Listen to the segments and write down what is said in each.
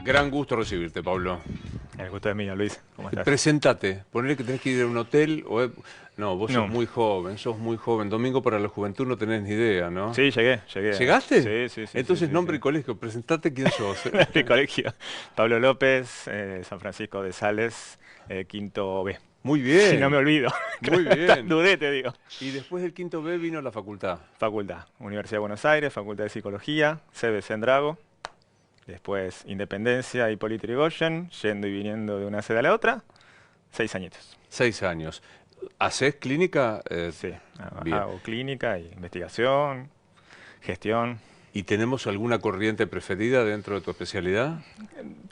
Gran gusto recibirte, Pablo. El gusto es mío, Luis. ¿Cómo estás? Preséntate. Ponele que tenés que ir a un hotel o... No, vos sos No. muy joven, sos muy joven. Domingo para la Juventud no tenés ni idea, ¿no? Sí, llegué. ¿Llegaste? Sí, Entonces, nombre y colegio. Presentate quién sos. Mi colegio. Pablo López, San Francisco de Sales, quinto B. Muy Si no me bien, olvido. muy bien. Dudé, te digo. Y después del quinto B vino la facultad. Facultad. Universidad de Buenos Aires, Facultad de Psicología, CBC en Drago. Después Independencia, Hipólito Yrigoyen, yendo y viniendo de una sede a la otra. 6 añitos. 6 años. ¿Hacés clínica? Sí, Bien. hago clínica, investigación, gestión. ¿Y tenemos alguna corriente preferida dentro de tu especialidad?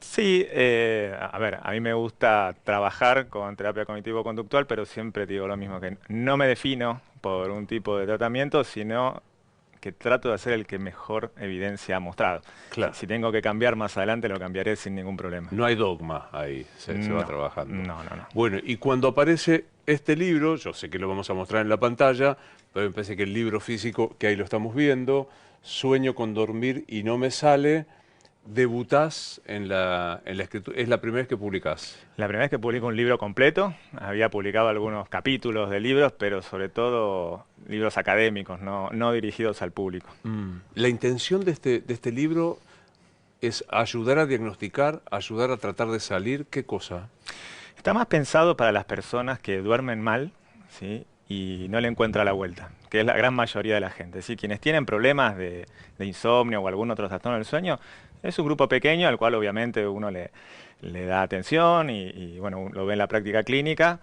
Sí, a ver, a mí me gusta trabajar con terapia cognitivo-conductual, pero siempre digo lo mismo, que no me defino por un tipo de tratamiento, sino que trato de hacer el que mejor evidencia ha mostrado. Claro. Si tengo que cambiar más adelante, lo cambiaré sin ningún problema. No hay dogma ahí, se va No, trabajando. no. Bueno, y cuando aparece este libro, yo sé que lo vamos a mostrar en la pantalla, pero me parece que el libro físico, que ahí lo estamos viendo, Sueño con dormir y no me sale, debutás en la escritura, es la primera vez que publicás. La primera vez que publico un libro completo, había publicado algunos capítulos de libros, pero sobre todo libros académicos, no dirigidos al público. La intención de este libro es ayudar a diagnosticar, ayudar a tratar de salir, ¿qué cosa? Está más pensado para las personas que duermen mal, ¿sí? Y no le encuentra la vuelta, que es la gran mayoría de la gente. ¿Sí? Quienes tienen problemas de insomnio o algún otro trastorno del sueño, es un grupo pequeño al cual obviamente uno le da atención y bueno, lo ve en la práctica clínica,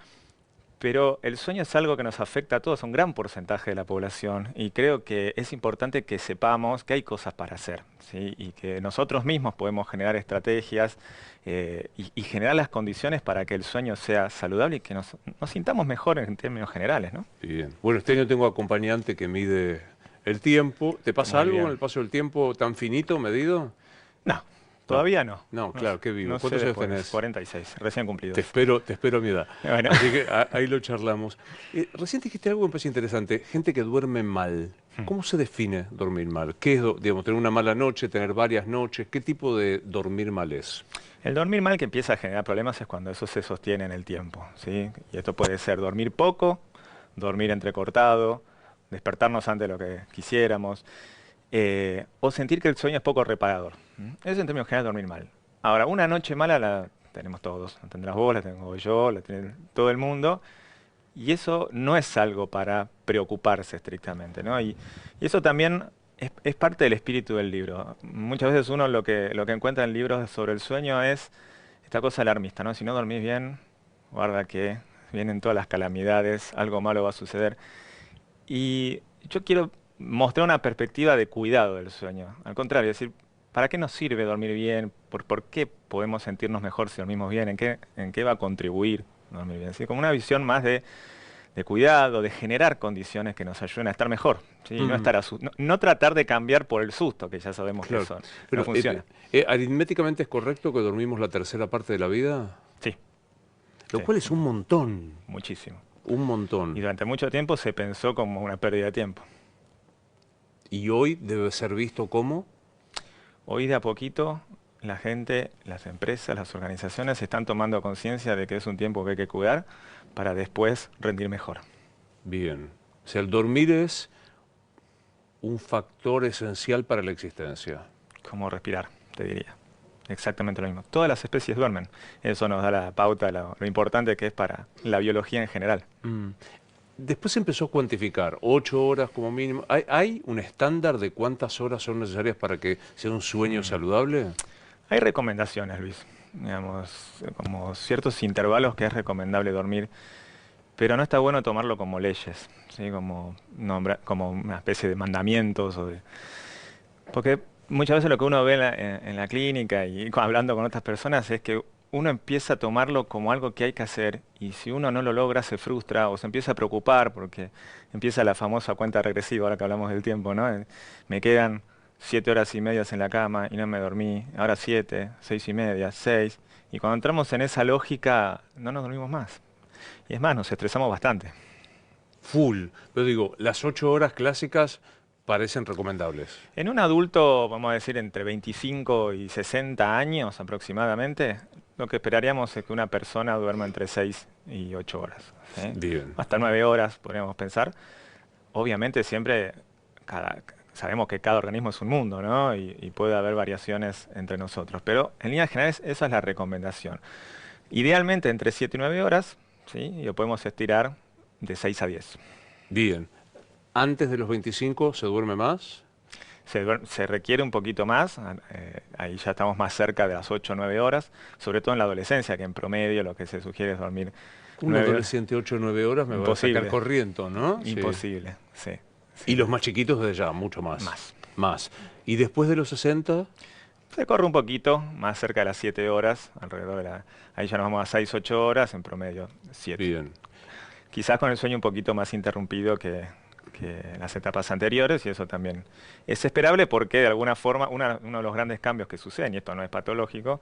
pero el sueño es algo que nos afecta a todos, a un gran porcentaje de la población, y creo que es importante que sepamos que hay cosas para hacer, ¿sí? Y que nosotros mismos podemos generar estrategias y generar las condiciones para que el sueño sea saludable y que nos sintamos mejor en términos generales, ¿no? Bien. Bueno, este año tengo acompañante que mide el tiempo. ¿Te pasa Muy algo bien. con el paso del tiempo tan finito, medido? No, todavía no. No, claro, qué vivo. No sé ¿Cuántos años después, tenés? 46, recién cumplidos. Te espero a mi edad. Bueno. Así que ahí lo charlamos. Recién dijiste algo que me parece interesante. Gente que duerme mal. ¿Cómo se define dormir mal? ¿Qué es, digamos, tener una mala noche, tener varias noches? ¿Qué tipo de dormir mal es? El dormir mal que empieza a generar problemas es cuando eso se sostiene en el tiempo, ¿sí? Y esto puede ser dormir poco, dormir entrecortado, despertarnos antes de lo que quisiéramos, o sentir que el sueño es poco reparador. Eso en términos generales dormir mal. Ahora, una noche mala la tenemos todos, la tendrás vos, la tengo yo, la tiene todo el mundo, y eso no es algo para preocuparse estrictamente, ¿no? Y eso también es parte del espíritu del libro. Muchas veces uno lo que encuentra en libros sobre el sueño es esta cosa alarmista, ¿no? Si no dormís bien, guarda que vienen todas las calamidades, algo malo va a suceder. Y yo quiero mostrar una perspectiva de cuidado del sueño. Al contrario, es decir, ¿para qué nos sirve dormir bien? ¿Por qué podemos sentirnos mejor si dormimos bien? ¿En qué va a contribuir dormir bien? ¿Sí? Como una visión más de cuidado, de generar condiciones que nos ayuden a estar mejor, ¿sí? Y no estar no tratar de cambiar por el susto, que ya sabemos Claro. que son. Pero, no funciona. ¿aritméticamente es correcto que dormimos la tercera parte de la vida? Sí, Lo sí, cual es un montón. muchísimo. Un montón. Y durante mucho tiempo se pensó como una pérdida de tiempo. Y hoy debe ser visto como... Hoy de a poquito la gente, las empresas, las organizaciones están tomando conciencia de que es un tiempo que hay que cuidar para después rendir mejor. Bien. O sea, el dormir es un factor esencial para la existencia. Como respirar, te diría. Exactamente lo mismo. Todas las especies duermen. Eso nos da la pauta, lo importante que es para la biología en general. Después se empezó a cuantificar, 8 horas como mínimo. ¿Hay un estándar de cuántas horas son necesarias para que sea un sueño saludable? Hay recomendaciones, Luis. Digamos, como ciertos intervalos que es recomendable dormir, pero no está bueno tomarlo como leyes, ¿sí? Como una especie de mandamientos. Porque muchas veces lo que uno ve en la clínica y hablando con otras personas es que uno empieza a tomarlo como algo que hay que hacer y si uno no lo logra se frustra o se empieza a preocupar porque empieza la famosa cuenta regresiva, ahora que hablamos del tiempo, ¿no? Me quedan 7 horas y media en la cama y no me dormí, ahora 7, 6 y media, 6, y cuando entramos en esa lógica no nos dormimos más. Y es más, nos estresamos bastante. Full. Pero digo, las 8 horas clásicas parecen recomendables. En un adulto, vamos a decir, entre 25 y 60 años aproximadamente, lo que esperaríamos es que una persona duerma entre 6 y 8 horas. ¿Sí? Bien. Hasta 9 horas, podríamos pensar. Obviamente siempre sabemos que cada organismo es un mundo, ¿no? Y puede haber variaciones entre nosotros. Pero en líneas generales esa es la recomendación. Idealmente entre 7 y 9 horas, ¿sí? Y lo podemos estirar de 6 a 10. Bien. ¿Antes de los 25 se duerme más? Se requiere un poquito más, ahí ya estamos más cerca de las 8 o 9 horas, sobre todo en la adolescencia, que en promedio lo que se sugiere es dormir Un 9 horas. adolescente 8 o 9 horas me va a Imposible. sacar corriendo, ¿no? Sí. Imposible, sí. Y los más chiquitos desde ya, mucho más. Más. Más. ¿Y después de los 60? Se corre un poquito, más cerca de las 7 horas, alrededor de ahí ya nos vamos a 6, 8 horas, en promedio 7. Bien. Quizás con el sueño un poquito más interrumpido que en las etapas anteriores, y eso también es esperable porque de alguna forma uno de los grandes cambios que suceden, y esto no es patológico,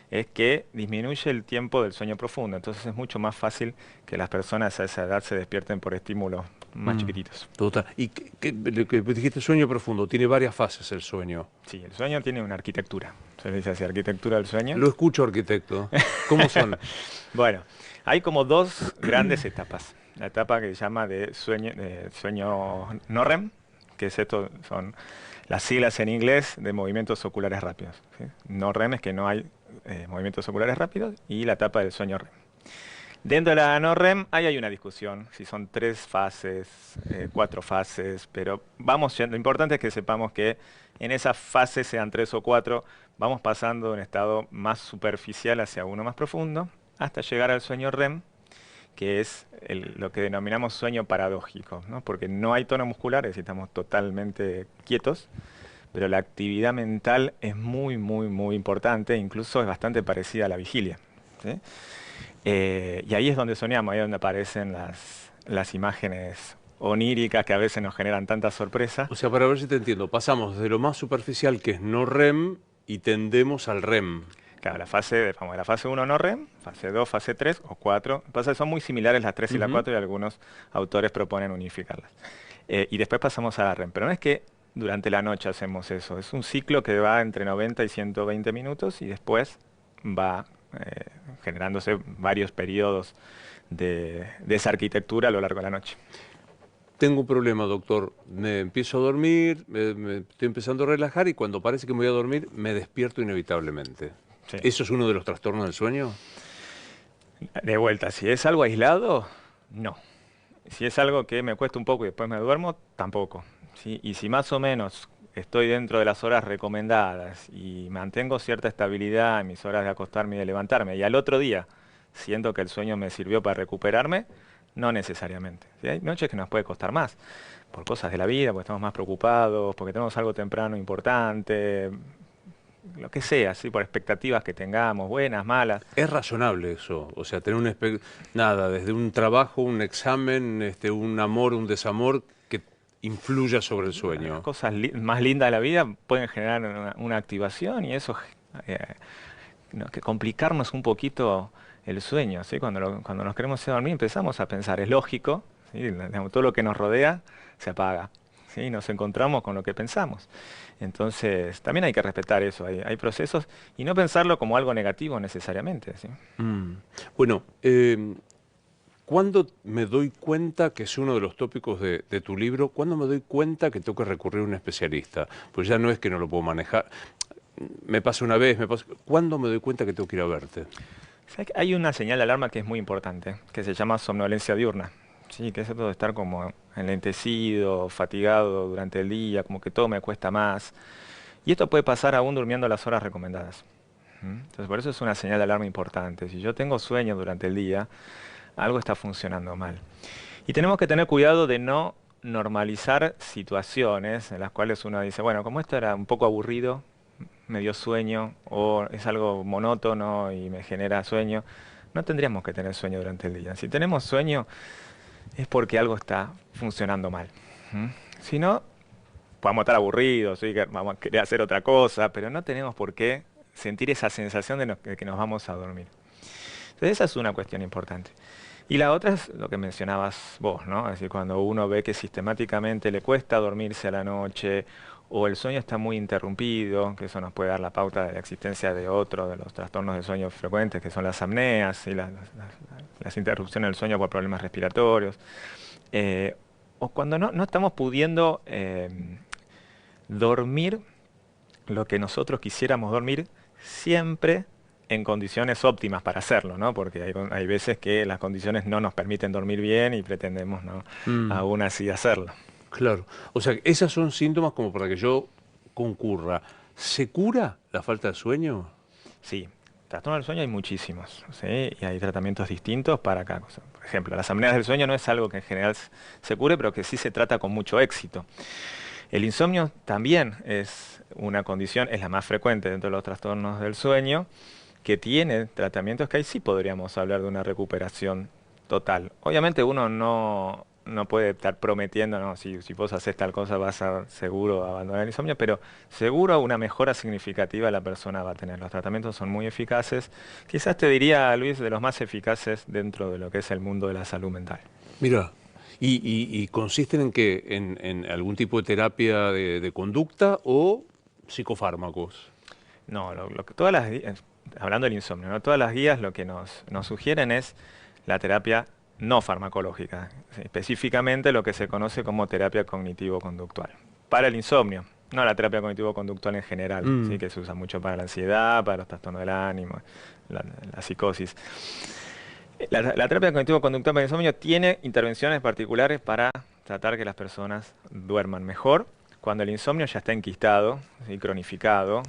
es que disminuye el tiempo del sueño profundo. Entonces es mucho más fácil que las personas a esa edad se despierten por estímulos más chiquititos. Total. ¿Y lo que dijiste sueño profundo? Tiene varias fases el sueño. Sí, el sueño tiene una arquitectura. Se le dice así, arquitectura del sueño. Lo escucho, arquitecto. ¿Cómo son? Bueno, hay como dos grandes etapas. La etapa que se llama de sueño no REM, que es esto, son las siglas en inglés de movimientos oculares rápidos. ¿Sí? No REM es que no hay movimientos oculares rápidos, y la etapa del sueño REM. Dentro de la no REM hay una discusión, si son 3 fases, 4 fases, pero lo importante es que sepamos que en esas fases, sean 3 o 4, vamos pasando de un estado más superficial hacia uno más profundo, hasta llegar al sueño REM, que es lo que denominamos sueño paradójico, ¿no? Porque no hay tono muscular, es decir, estamos totalmente quietos, pero la actividad mental es muy, muy, muy importante, incluso es bastante parecida a la vigilia, ¿sí? Y ahí es donde soñamos, ahí es donde aparecen las imágenes oníricas que a veces nos generan tanta sorpresa. O sea, para ver si te entiendo, pasamos de lo más superficial, que es no REM, y tendemos al REM. Claro, la fase 1 no REM, fase 2, fase 3 o 4. Pasa que son muy similares las 3 y la 4 y algunos autores proponen unificarlas. Y después pasamos a la REM. Pero no es que durante la noche hacemos eso. Es un ciclo que va entre 90 y 120 minutos y después va generándose varios periodos de esa arquitectura a lo largo de la noche. Tengo un problema, doctor. Me empiezo a dormir, me estoy empezando a relajar y cuando parece que me voy a dormir, me despierto inevitablemente. Sí. ¿Eso es uno de los trastornos del sueño? De vuelta, si es algo aislado, no. Si es algo que me cuesta un poco y después me duermo, tampoco. ¿Sí? Y si más o menos estoy dentro de las horas recomendadas y mantengo cierta estabilidad en mis horas de acostarme y de levantarme, y al otro día siento que el sueño me sirvió para recuperarme, no necesariamente. ¿Sí? Hay noches que nos puede costar más, por cosas de la vida, porque estamos más preocupados, porque tenemos algo temprano importante, lo que sea, ¿sí? Por expectativas que tengamos, buenas, malas. Es razonable eso, o sea, tener nada, desde un trabajo, un examen, un amor, un desamor, que influya sobre el sueño. Las cosas más lindas de la vida pueden generar una activación y eso, que complicarnos un poquito el sueño, ¿sí? Cuando nos queremos ir a dormir empezamos a pensar, es lógico, ¿sí? Todo lo que nos rodea se apaga. ¿Sí? Nos encontramos con lo que pensamos. Entonces, también hay que respetar eso. Hay procesos y no pensarlo como algo negativo necesariamente. ¿Sí? Bueno, ¿cuándo me doy cuenta, que es uno de los tópicos de tu libro, cuándo me doy cuenta que tengo que recurrir a un especialista? Pues ya no es que no lo puedo manejar. Me pasa una vez, ¿cuándo me doy cuenta que tengo que ir a verte? Hay una señal de alarma que es muy importante, que se llama somnolencia diurna. Sí, que es eso de estar como enlentecido, fatigado durante el día, como que todo me cuesta más. Y esto puede pasar aún durmiendo las horas recomendadas. Entonces, por eso es una señal de alarma importante. Si yo tengo sueño durante el día, algo está funcionando mal. Y tenemos que tener cuidado de no normalizar situaciones en las cuales uno dice, bueno, como esto era un poco aburrido, me dio sueño, o es algo monótono y me genera sueño, no tendríamos que tener sueño durante el día. Si tenemos sueño, es porque algo está funcionando mal. Si no, podemos estar aburridos, ¿sí? Vamos a querer hacer otra cosa, pero no tenemos por qué sentir esa sensación de que nos vamos a dormir. Entonces esa es una cuestión importante. Y la otra es lo que mencionabas vos, ¿no? Es decir, cuando uno ve que sistemáticamente le cuesta dormirse a la noche o el sueño está muy interrumpido, que eso nos puede dar la pauta de la existencia de otro de los trastornos de sueño frecuentes, que son las apneas y las interrupciones del sueño por problemas respiratorios. Eh, o cuando no estamos pudiendo dormir lo que nosotros quisiéramos dormir siempre en condiciones óptimas para hacerlo, ¿no? Porque hay veces que las condiciones no nos permiten dormir bien y pretendemos, ¿no?, Mm, aún así hacerlo. claro. O sea, esos son síntomas como para que yo concurra. ¿Se cura la falta de sueño? Sí, trastornos del sueño hay muchísimos, ¿sí? Y hay tratamientos distintos para cada cosa. Por ejemplo, las apneas del sueño no es algo que en general se cure, pero que sí se trata con mucho éxito. El insomnio también es una condición, es la más frecuente dentro de los trastornos del sueño, que tiene tratamientos que ahí sí podríamos hablar de una recuperación total. Obviamente uno no puede estar prometiendo, no, si vos haces tal cosa vas a seguro abandonar el insomnio, pero seguro una mejora significativa la persona va a tener. Los tratamientos son muy eficaces. Quizás te diría, Luis, de los más eficaces dentro de lo que es el mundo de la salud mental. Mira, y consisten en qué? En algún tipo de terapia de conducta o psicofármacos? No, lo que todas las hablando del insomnio, ¿no? Todas las guías lo que nos sugieren es la terapia no farmacológica, ¿sí? Específicamente lo que se conoce como terapia cognitivo-conductual. Para el insomnio, no la terapia cognitivo-conductual en general, ¿sí? Mm, Que se usa mucho para la ansiedad, para los trastornos del ánimo, la, la psicosis. La terapia cognitivo-conductual para el insomnio tiene intervenciones particulares para tratar que las personas duerman mejor cuando el insomnio ya está enquistado y cronificado.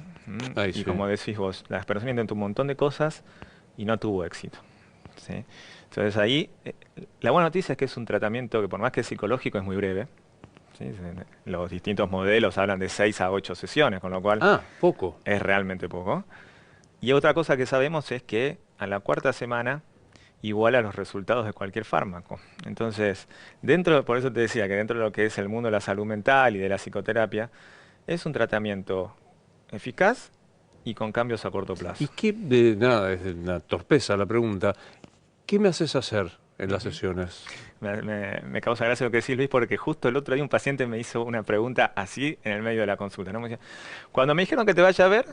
ahí Y sí. como decís vos, las personas intentan un montón de cosas y no tuvo éxito. ¿Sí? Entonces ahí, la buena noticia es que es un tratamiento que por más que es psicológico es muy breve. ¿Sí? Los distintos modelos hablan de 6 a 8 sesiones, con lo cual Ah, poco. es realmente poco. Y otra cosa que sabemos es que a la cuarta semana igual a los resultados de cualquier fármaco. Entonces, por eso te decía que dentro de lo que es el mundo de la salud mental y de la psicoterapia, es un tratamiento eficaz y con cambios a corto ¿Y plazo. qué, nada, es una torpeza la pregunta, ¿qué me haces hacer en las sesiones? Me causa gracia lo que decís, Luis, porque justo el otro día un paciente me hizo una pregunta así en el medio de la consulta, ¿no? Me decía, cuando me dijeron que te vaya a ver,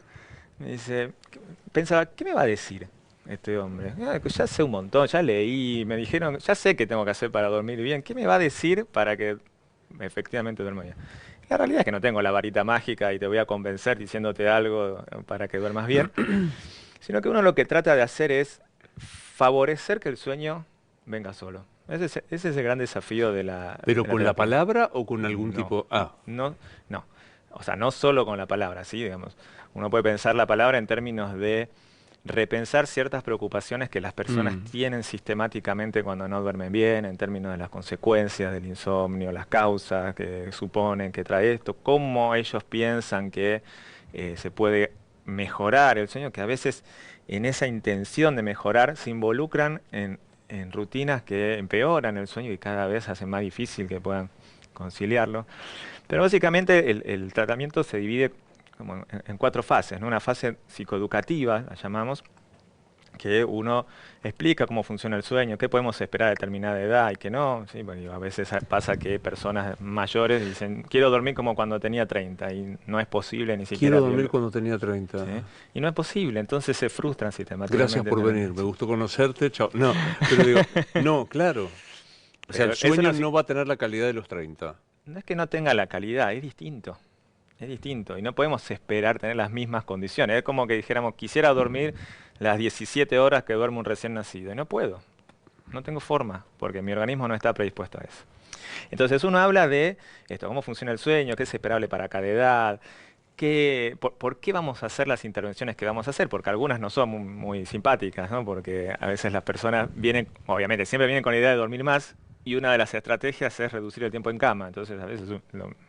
me dice, pensaba, ¿qué me va a decir este hombre? Que ya sé un montón, ya leí, me dijeron, ya sé qué tengo que hacer para dormir bien. ¿Qué me va a decir para que efectivamente duerma bien? La realidad es que no tengo la varita mágica y te voy a convencer diciéndote algo para que duermas bien, sino que uno lo que trata de hacer es favorecer que el sueño venga solo. Ese es el gran desafío ¿Pero de la con la terapia. palabra o con algún No, tipo? Ah, no, no. O sea, no solo con la palabra, ¿sí? Digamos, uno puede pensar la palabra en términos de repensar ciertas preocupaciones que las personas mm, tienen sistemáticamente cuando no duermen bien, en términos de las consecuencias del insomnio, las causas que suponen que trae esto, cómo ellos piensan que se puede mejorar el sueño, que a veces en esa intención de mejorar se involucran en rutinas que empeoran el sueño y cada vez hacen más difícil que puedan conciliarlo. Pero básicamente el tratamiento se divide como en cuatro fases, ¿no? Una fase psicoeducativa, la llamamos, que uno explica cómo funciona el sueño, qué podemos esperar a determinada edad y qué no. ¿Sí? Porque a veces pasa que personas mayores dicen, quiero dormir como cuando tenía 30 y no es posible ni quiero siquiera dormir cuando tenía ¿sí? 30. Y no es posible, entonces se frustran Gracias sistemáticamente. por venir, me gustó conocerte, chao. No, pero digo, no, claro. O sea, el Pero eso sueño no va a tener la calidad de los 30. no es que no tenga la calidad, es distinto. Es distinto y no podemos esperar tener las mismas condiciones. Es como que dijéramos, quisiera dormir las 17 horas que duerme un recién nacido y no puedo. No tengo forma porque mi organismo no está predispuesto a eso. Entonces uno habla de esto, cómo funciona el sueño, qué es esperable para cada edad, por qué vamos a hacer las intervenciones que vamos a hacer, porque algunas no son muy simpáticas, ¿no? Porque a veces las personas vienen, obviamente, siempre vienen con la idea de dormir más y una de las estrategias es reducir el tiempo en cama. Entonces a veces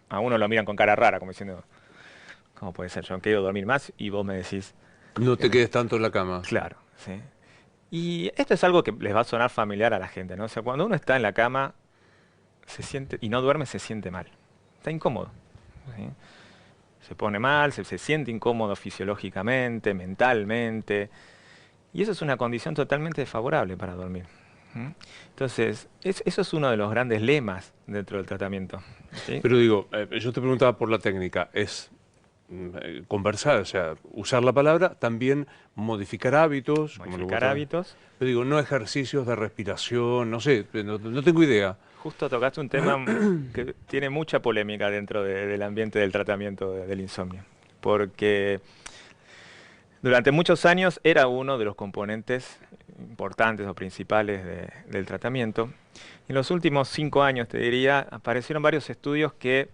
a uno lo miran con cara rara, como diciendo, ¿cómo puede ser? Yo quiero dormir más y vos me decís, No que te me- quedes tanto en la cama. claro, ¿sí? Y esto es algo que les va a sonar familiar a la gente, ¿no? O sea, cuando uno está en la cama se siente y no duerme, se siente mal. Está incómodo. ¿Sí? Se pone mal, se siente incómodo fisiológicamente, mentalmente. Y eso es una condición totalmente desfavorable para dormir. ¿Mm? Entonces, eso es uno de los grandes lemas dentro del tratamiento. ¿Sí? Pero digo, yo te preguntaba por la técnica, es conversar, o sea, usar la palabra, también modificar hábitos, como lo Modificar hábitos. pero digo, no ejercicios de respiración, no sé, no tengo idea. Justo tocaste un tema que tiene mucha polémica dentro del ambiente del tratamiento del insomnio, porque durante muchos años era uno de los componentes importantes o principales del tratamiento. En los últimos 5 años, te diría, aparecieron varios estudios que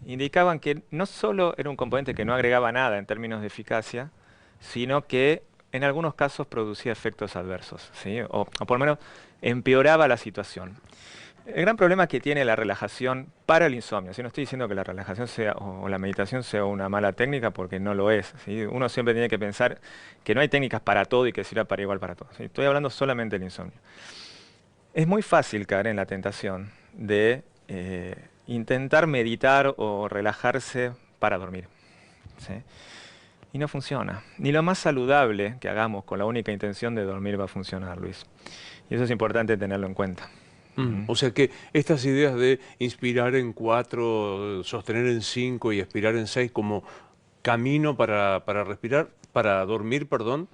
indicaban que no solo era un componente que no agregaba nada en términos de eficacia, sino que en algunos casos producía efectos adversos, ¿sí? O por lo menos empeoraba la situación. El gran problema que tiene la relajación para el insomnio, si no estoy diciendo que la relajación sea o la meditación sea una mala técnica, porque no lo es, ¿sí? Uno siempre tiene que pensar que no hay técnicas para todo y que sirva para igual para todo, ¿sí? Estoy hablando solamente del insomnio. Es muy fácil caer en la tentación de intentar meditar o relajarse para dormir, ¿sí? Y no funciona. Ni lo más saludable que hagamos con la única intención de dormir va a funcionar, Luis. Y eso es importante tenerlo en cuenta. O sea que estas ideas de inspirar en 4, sostener en 5 y expirar en 6 como camino para respirar, para dormir, perdón,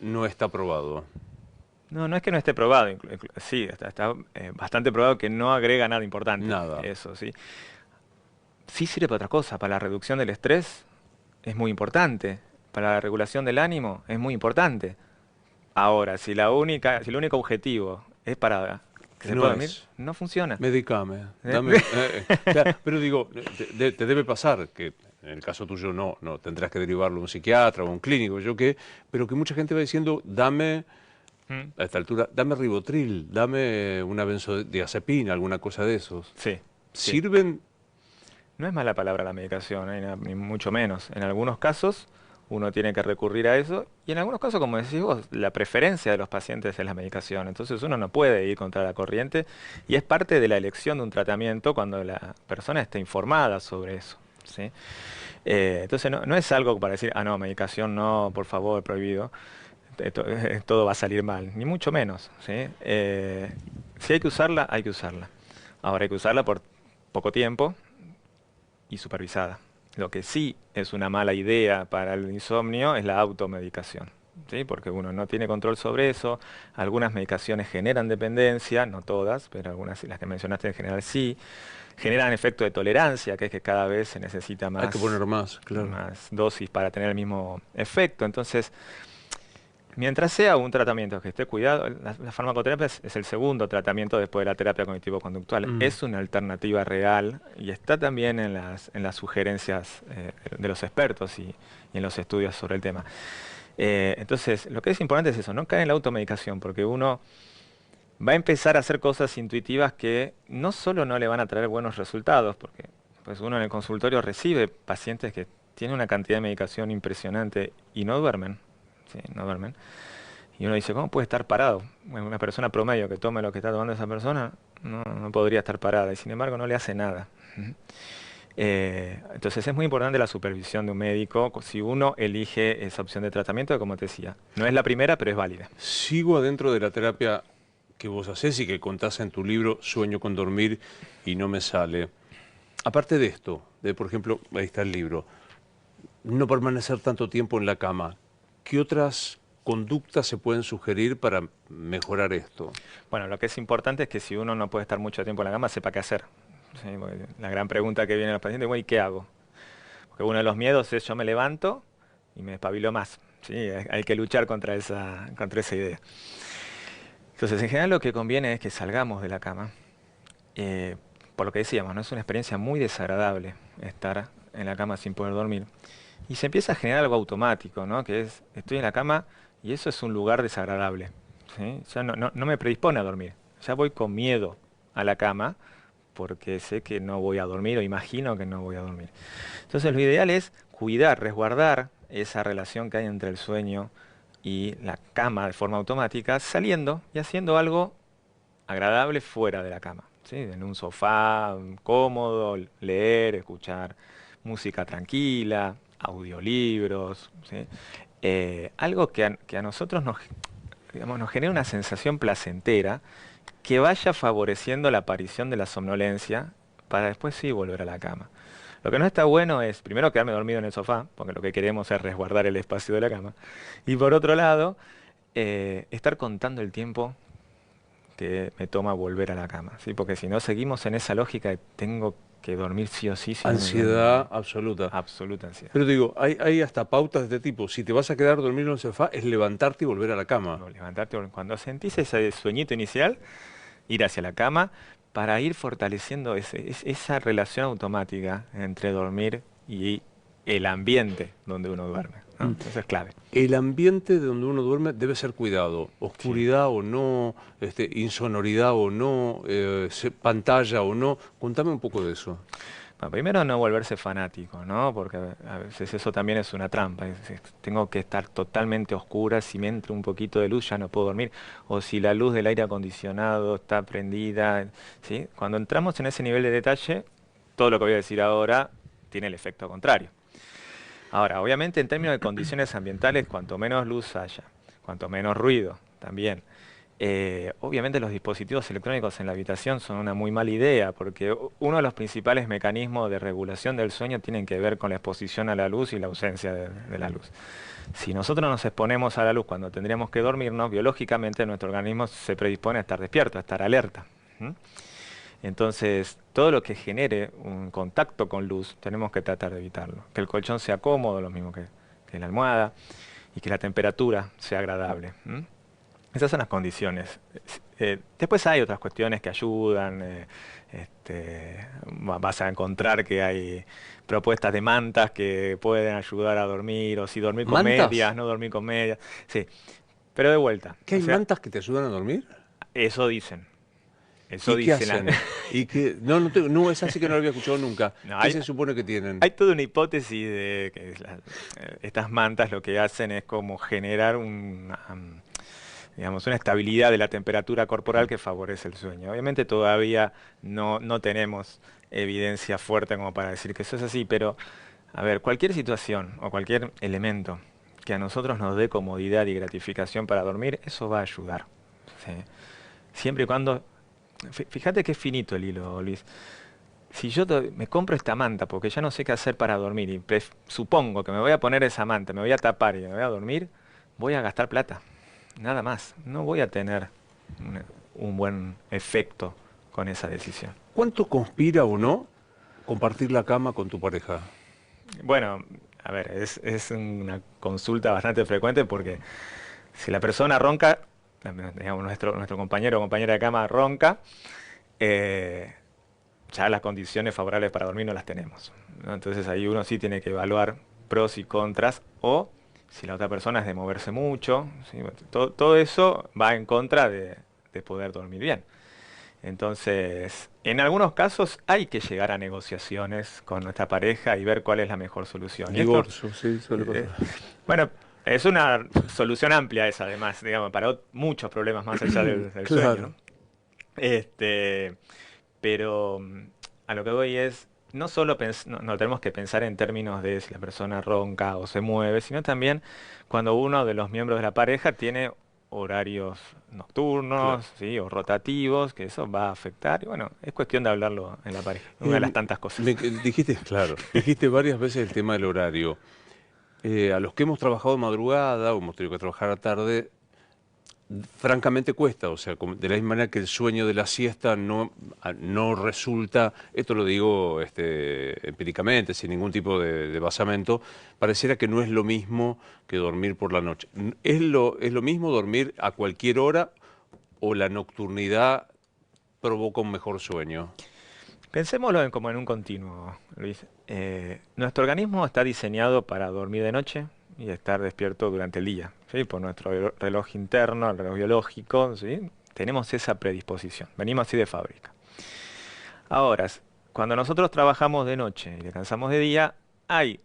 no está probado. No, no es que no esté probado, sí, está bastante probado que no agrega nada importante, Nada. eso sí. Sí sirve para otra cosa, para la reducción del estrés es muy importante, para la regulación del ánimo es muy importante. Ahora, si el único objetivo es para que se No pueda dormir, es. no funciona. Medicame, ¿Eh? claro, pero digo, te debe pasar que en el caso tuyo no tendrás que derivarlo a un psiquiatra o a un clínico, yo qué, pero que mucha gente va diciendo, dame, Mm, a esta altura, dame Rivotril, dame una benzodiazepina, alguna cosa de esos. sí, sí. ¿Sirven? No es mala palabra la medicación, ni mucho menos. En algunos casos uno tiene que recurrir a eso y en algunos casos, como decís vos, la preferencia de los pacientes es la medicación. Entonces uno no puede ir contra la corriente y es parte de la elección de un tratamiento cuando la persona está informada sobre eso, ¿sí? Entonces no es algo para decir, ah, no, medicación no, por favor, prohibido. Todo va a salir mal, ni mucho menos, ¿sí? Si hay que usarla, hay que usarla. Ahora hay que usarla por poco tiempo y supervisada. Lo que sí es una mala idea para el insomnio es la automedicación, ¿sí? Porque uno no tiene control sobre eso. Algunas medicaciones generan dependencia, no todas, pero algunas, las que mencionaste en general sí. Generan efecto de tolerancia, que es que cada vez se necesita Hay que poner más, claro. más dosis para tener el mismo efecto. Entonces, mientras sea un tratamiento que esté cuidado, la farmacoterapia es el segundo tratamiento después de la terapia cognitivo-conductual. Mm. Es una alternativa real y está también en las sugerencias de los expertos y en los estudios sobre el tema. Entonces, lo que es importante es eso, no caer en la automedicación, porque uno va a empezar a hacer cosas intuitivas que no solo no le van a traer buenos resultados, porque pues uno en el consultorio recibe pacientes que tienen una cantidad de medicación impresionante y no duermen. Sí, no duermen. Y uno dice, ¿cómo puede estar parado? Bueno, una persona promedio que tome lo que está tomando esa persona no podría estar parada y sin embargo no le hace nada. Ujú. Entonces es muy importante la supervisión de un médico si uno elige esa opción de tratamiento, que como te decía, no es la primera, pero es válida. Sigo adentro de la terapia que vos hacés y que contás en tu libro Sueño con dormir y no me sale. Aparte de esto, por ejemplo, ahí está el libro, no permanecer tanto tiempo en la cama, ¿qué otras conductas se pueden sugerir para mejorar esto? Bueno, lo que es importante es que si uno no puede estar mucho tiempo en la cama, sepa qué hacer. Sí, porque la gran pregunta que viene a los pacientes, bueno, ¿y qué hago? Porque uno de los miedos es yo me levanto y me espabilo más. Sí, hay que luchar contra esa idea. Entonces, en general lo que conviene es que salgamos de la cama. Por lo que decíamos, ¿no? Es una experiencia muy desagradable estar en la cama sin poder dormir. Y se empieza a generar algo automático, ¿no? Que es, estoy en la cama y eso es un lugar desagradable, ¿sí? Ya no me predispone a dormir. Ya voy con miedo a la cama porque sé que no voy a dormir o imagino que no voy a dormir. Entonces lo ideal es cuidar, resguardar esa relación que hay entre el sueño y la cama de forma automática, saliendo y haciendo algo agradable fuera de la cama, ¿sí? En un sofá cómodo, leer, escuchar música tranquila, audiolibros, ¿sí? Algo que a nosotros digamos, nos genera una sensación placentera que vaya favoreciendo la aparición de la somnolencia para después sí volver a la cama. Lo que no está bueno es, primero, quedarme dormido en el sofá, porque lo que queremos es resguardar el espacio de la cama. Y por otro lado, estar contando el tiempo que me toma volver a la cama, ¿sí? Porque si no seguimos en esa lógica de tengo que dormir sí o sí, si no me Ansiedad duermo, absoluta. absoluta ansiedad. Pero digo, hay hasta pautas de este tipo. Si te vas a quedar dormido en el sofá, es levantarte y volver a la cama. No, levantarte cuando sentís ese sueñito inicial, ir hacia la cama para ir fortaleciendo esa relación automática entre dormir y el ambiente donde uno duerme, ¿no? Eso es clave. El ambiente de donde uno duerme debe ser cuidado. Oscuridad o no, insonoridad o no, pantalla o no. Contame un poco de eso. Bueno, primero no volverse fanático, ¿no? Porque a veces eso también es una trampa. Tengo que estar totalmente oscura, si me entra un poquito de luz ya no puedo dormir, o si la luz del aire acondicionado está prendida, ¿sí? Cuando entramos en ese nivel de detalle, todo lo que voy a decir ahora tiene el efecto contrario. Ahora, obviamente en términos de condiciones ambientales, cuanto menos luz haya, cuanto menos ruido también. Obviamente los dispositivos electrónicos en la habitación son una muy mala idea, porque uno de los principales mecanismos de regulación del sueño tienen que ver con la exposición a la luz y la ausencia de la luz. Si nosotros nos exponemos a la luz cuando tendríamos que dormirnos, biológicamente nuestro organismo se predispone a estar despierto, a estar alerta. ¿Mm? Entonces, todo lo que genere un contacto con luz, tenemos que tratar de evitarlo. Que el colchón sea cómodo, lo mismo que la almohada, y que la temperatura sea agradable. ¿Mm? Esas son las condiciones. Después hay otras cuestiones que ayudan. Vas a encontrar que hay propuestas de mantas que pueden ayudar a dormir, o si dormir con ¿Mantas? medias, no dormir con medias. Sí, pero de vuelta. ¿Qué O hay sea, mantas que te ayudan a dormir? eso dicen. Eso ¿Y qué dicen. hacen? ¿Y qué? No, no, esa sí que no lo había escuchado nunca. No, ¿Qué se supone que tienen? hay toda una hipótesis de que estas mantas lo que hacen es como generar digamos, una estabilidad de la temperatura corporal que favorece el sueño. Obviamente todavía no tenemos evidencia fuerte como para decir que eso es así, pero a ver, cualquier situación o cualquier elemento que a nosotros nos dé comodidad y gratificación para dormir, eso va a ayudar. ¿Sí? Siempre y cuando... Fíjate que es finito el hilo, Luis. Si yo me compro esta manta porque ya no sé qué hacer para dormir y supongo que me voy a poner esa manta, me voy a tapar y me voy a dormir, voy a gastar plata. Nada más. No voy a tener un buen efecto con esa decisión. ¿Cuánto conspira o no compartir la cama con tu pareja? Bueno, a ver, es una consulta bastante frecuente porque si la persona ronca, digamos, nuestro compañero o compañera de cama ronca, ya las condiciones favorables para dormir no las tenemos, ¿no? Entonces ahí uno sí tiene que evaluar pros y contras, o si la otra persona es de moverse mucho, ¿sí? Todo eso va en contra de poder dormir bien. Entonces, en algunos casos hay que llegar a negociaciones con nuestra pareja y ver cuál es la mejor solución. Y esto, Divorcio, sí, suele pasar. bueno, es una solución amplia esa, además, digamos, para muchos problemas más allá del Claro. sueño, ¿no? Pero a lo que voy es, no solo no tenemos que pensar en términos de si la persona ronca o se mueve, sino también cuando uno de los miembros de la pareja tiene horarios nocturnos, Claro. ¿sí? O rotativos, que eso va a afectar. Y bueno, es cuestión de hablarlo en la pareja, una de las tantas cosas. Dijiste, claro, dijiste varias veces el tema del horario. A los que hemos trabajado de madrugada o hemos tenido que trabajar a tarde, francamente cuesta, o sea, de la misma manera que el sueño de la siesta no resulta, esto lo digo empíricamente, sin ningún tipo de basamento, pareciera que no es lo mismo que dormir por la noche. Es lo mismo dormir a cualquier hora o la nocturnidad provoca un mejor sueño? Pensémoslo como en un continuo, Luis. Nuestro organismo está diseñado para dormir de noche y estar despierto durante el día, ¿sí? Por nuestro reloj interno, el reloj biológico, ¿sí? Tenemos esa predisposición, venimos así de fábrica. Ahora, cuando nosotros trabajamos de noche y descansamos de día, hay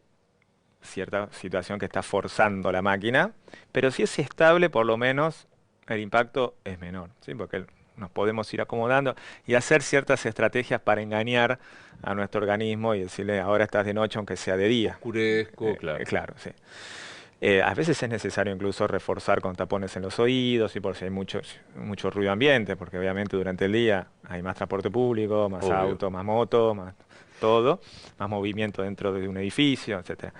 cierta situación que está forzando la máquina, pero si es estable, por lo menos el impacto es menor, ¿sí? Porque nos podemos ir acomodando y hacer ciertas estrategias para engañar a nuestro organismo y decirle, ahora estás de noche aunque sea de día. Oscurezco, claro. Claro, sí. A veces es necesario incluso reforzar con tapones en los oídos y por si hay mucho ruido ambiente, porque obviamente durante el día hay más transporte público, más Obvio. auto, más moto, más todo, más movimiento dentro de un edificio, etcétera.